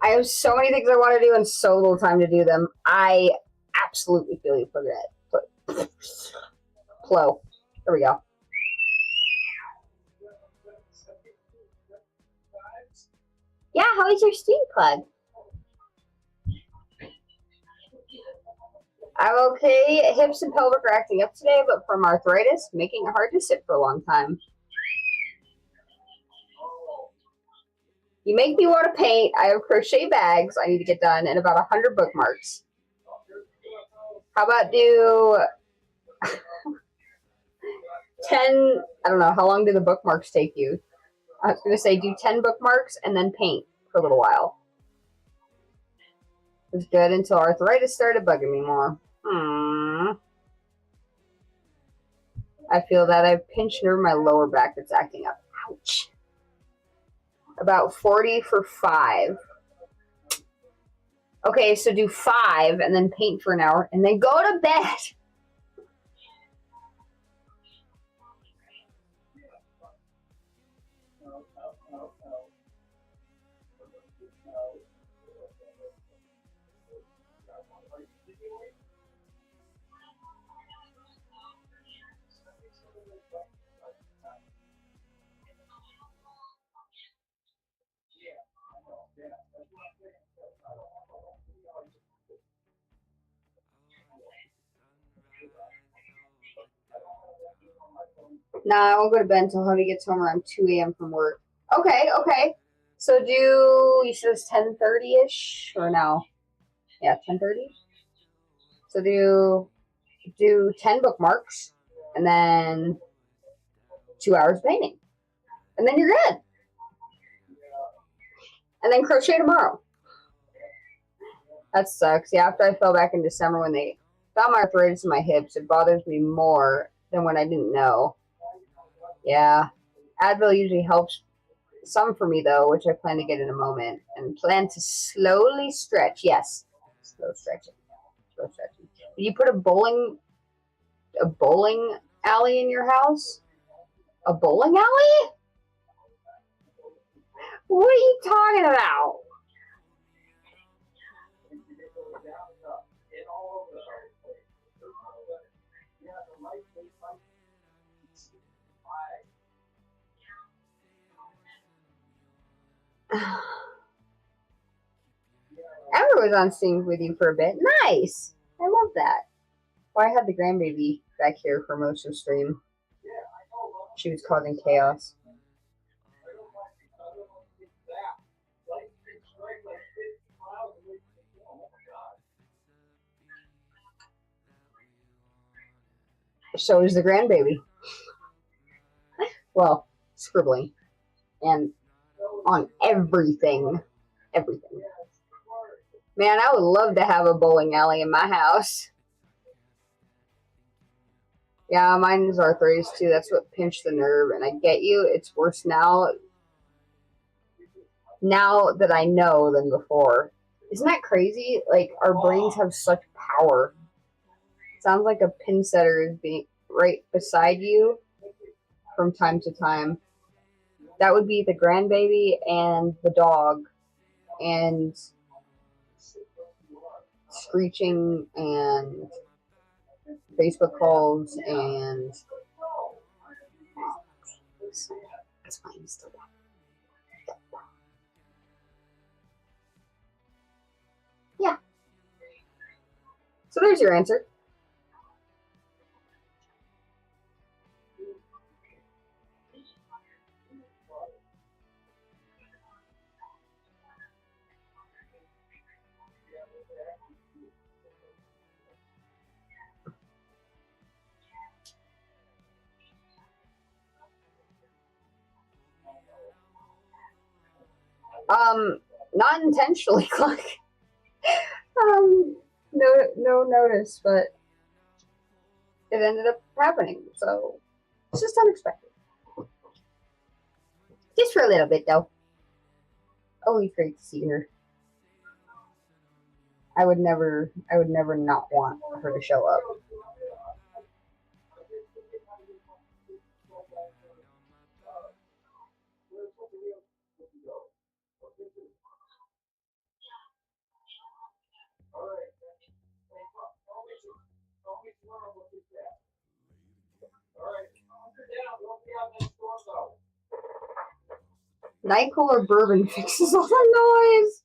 I have so many things I want to do and so little time to do them. I absolutely feel you for that. Plo. There we go. Yeah, how is your stream, Claude? I'm okay. Hips and pelvic are acting up today, but from arthritis, making it hard to sit for a long time. You make me want to paint. I have crochet bags I need to get done and about 100 bookmarks. How about do 10, I don't know, how long do the bookmarks take you? I was going to say do 10 bookmarks and then paint for a little while. It was good until arthritis started bugging me more. I feel that I've pinched nerve in my lower back that's acting up. Ouch. About 40 for 5. Okay, so do 5 and then paint for an hour and then go to bed. Nah, I won't go to bed until honey gets home around 2 a.m. from work. Okay. So do, you said it's 10:30-ish? Or no? Yeah, 10:30? So do 10 bookmarks and then 2 hours painting. And then you're good. And then crochet tomorrow. That sucks. Yeah, after I fell back in December when they found my arthritis in my hips, it bothers me more than when I didn't know. Yeah. Advil usually helps some for me, though, which I plan to get in a moment. And plan to slowly stretch. Yes. Slow stretching. Did you put a bowling alley in your house? A bowling alley? What are you talking about? Amber was on stream with you for a bit. Nice. I love that. Well, I had the grandbaby back here for most of the stream. She was causing chaos. So is the grandbaby. Well, scribbling. And on everything. Everything. Man, I would love to have a bowling alley in my house. Yeah, mine is arthritis too. That's what pinched the nerve. And I get you. It's worse now that I know than before. Isn't that crazy? Like, our brains have such power. Sounds like a pin setter is being right beside you from time to time. That would be the grandbaby and the dog and screeching and Facebook calls and that's fine still. Yeah. So there's your answer. Not intentionally, Clark. No notice, but it ended up happening, so it's just unexpected. Just for a little bit, though. Always great to see her. I would never not want her to show up. Nyquil bourbon fixes all the noise.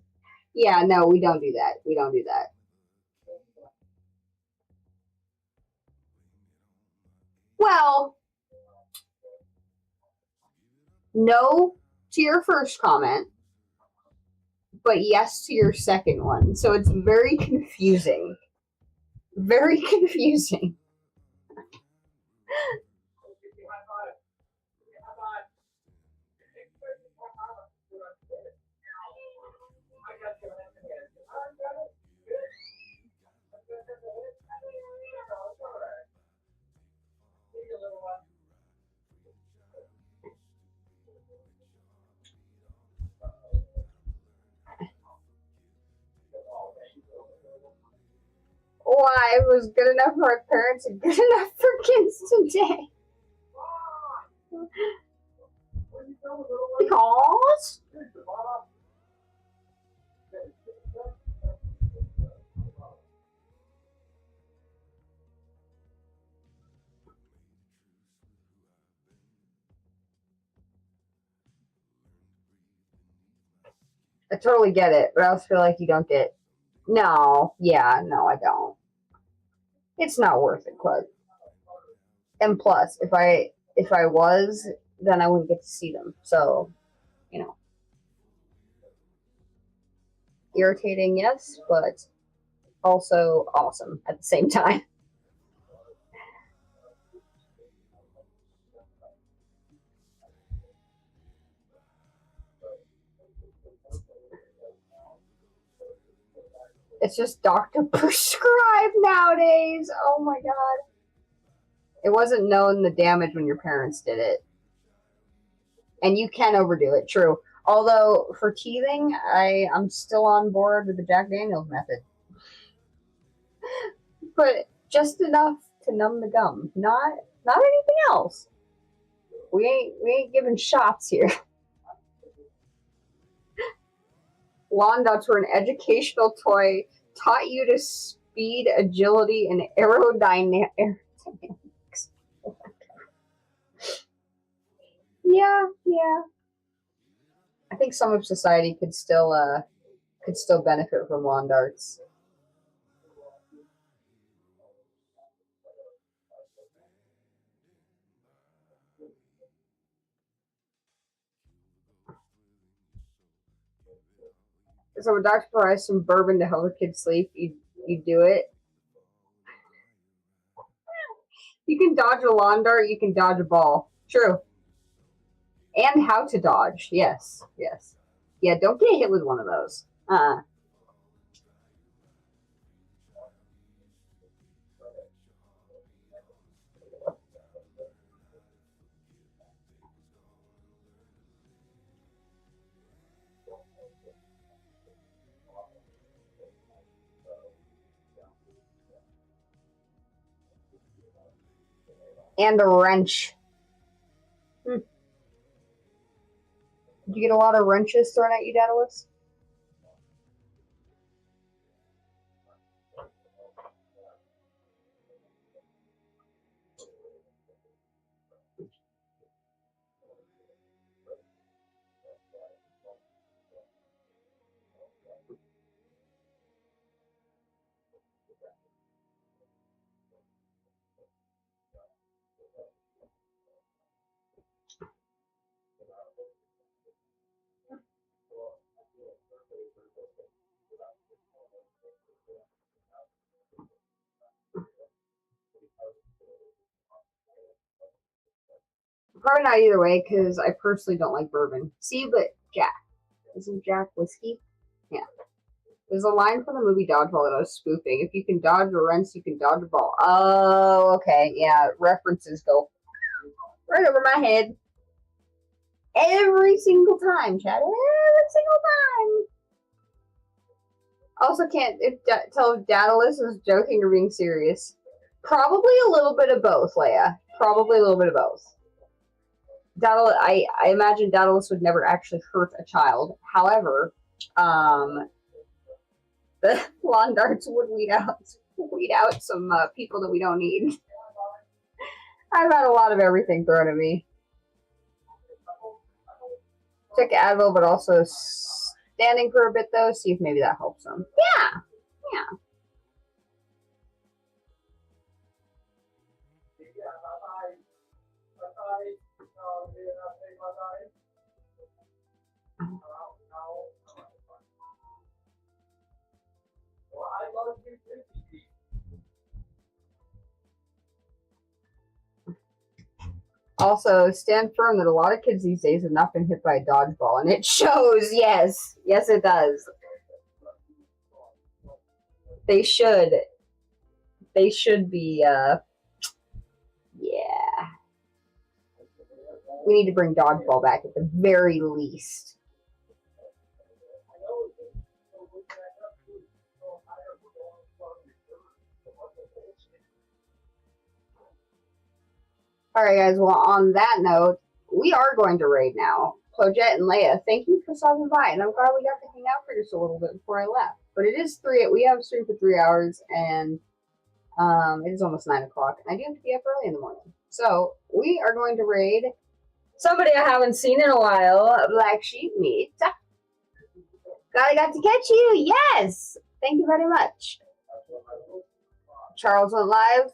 Yeah, no, we don't do that. We don't do that. Well, no to your first comment, but yes to your second one. So it's very confusing. Very confusing. Why was good enough for our parents and good enough for kids today? Because I totally get it, but I also feel like you don't get. No, yeah, no, I don't. It's not worth it, Clark. And plus, if I was, then I wouldn't get to see them. So, you know, irritating, yes, but also awesome at the same time. It's just doctor prescribed nowadays. Oh my god. It wasn't known the damage when your parents did it. And you can overdo it, true. Although for teething, I'm still on board with the Jack Daniels method. But just enough to numb the gum. Not anything else. We ain't giving shots here. Lawn darts were an educational toy, taught you to speed, agility, and aerodynamics. Yeah. I think some of society could still benefit from lawn darts. So when Dr. provides some bourbon to help a kid sleep, you do it. You can dodge a lawn dart, you can dodge a ball. True. And how to dodge. Yes. Yes. Yeah, don't get hit with one of those. And a wrench. Did you get a lot of wrenches thrown at you, Daedalus? Probably not either way, because I personally don't like bourbon. See, but Jack. Isn't Jack whiskey? Yeah. There's a line from the movie Dodgeball that I was spoofing. If you can dodge a wrench, you can dodge a ball. Oh, okay. Yeah, references go right over my head. Every single time, Chad. Every single time. Also can't tell if Daedalus is joking or being serious. Probably a little bit of both, Leia. Probably a little bit of both. I imagine Daedalus would never actually hurt a child. However, the lawn darts would weed out some people that we don't need. I've had a lot of everything thrown at me. Took Advil, but also standing for a bit though. See if maybe that helps them. Yeah, yeah. Also, stand firm that a lot of kids these days have not been hit by a dodgeball, and it shows. Yes, yes, it does. They should. They should be. Yeah. We need to bring dodgeball back at the very least. Alright guys, well on that note, we are going to raid now. Clojette and Leia, thank you for stopping by, and I'm glad we got to hang out for just a little bit before I left. But it is we have streamed for 3 hours, and it is almost 9 o'clock, and I do have to be up early in the morning. So, we are going to raid somebody I haven't seen in a while, Black Sheep Meat. Glad I got to catch you, yes! Thank you very much. Charles went live.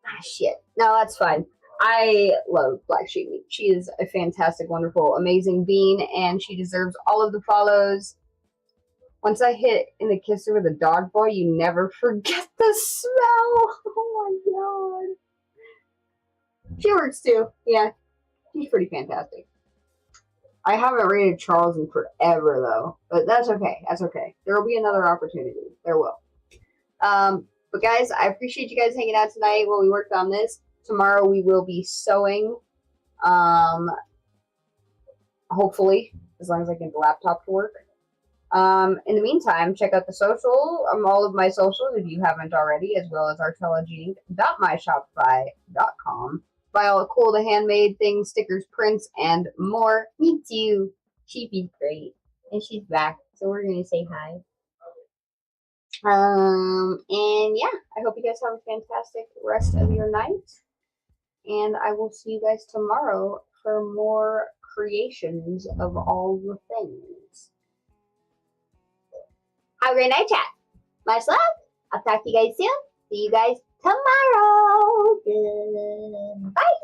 Ah, shit. No, that's fine. I love Black Sheep Meat. She is a fantastic, wonderful, amazing bean, and she deserves all of the follows. Once I hit in the kisser with a dodgeball, you never forget the smell. Oh my god. She works too. Yeah, she's pretty fantastic. I haven't rated Charles in forever though, but that's okay. That's okay. There will be another opportunity. There will. But guys, I appreciate you guys hanging out tonight while we worked on this. Tomorrow we will be sewing. Hopefully, as long as I get the laptop to work. In the meantime, check out the social, all of my socials if you haven't already, as well as artellagene.myshopify.com. Buy all the cool, the handmade things, stickers, prints, and more. Me too. Sheepy's great. And she's back, so we're going to say hi. And yeah, I hope you guys have a fantastic rest of your night. And I will see you guys tomorrow for more creations of all the things. Have a great night, chat. Much love. I'll talk to you guys soon. See you guys tomorrow. Goodbye.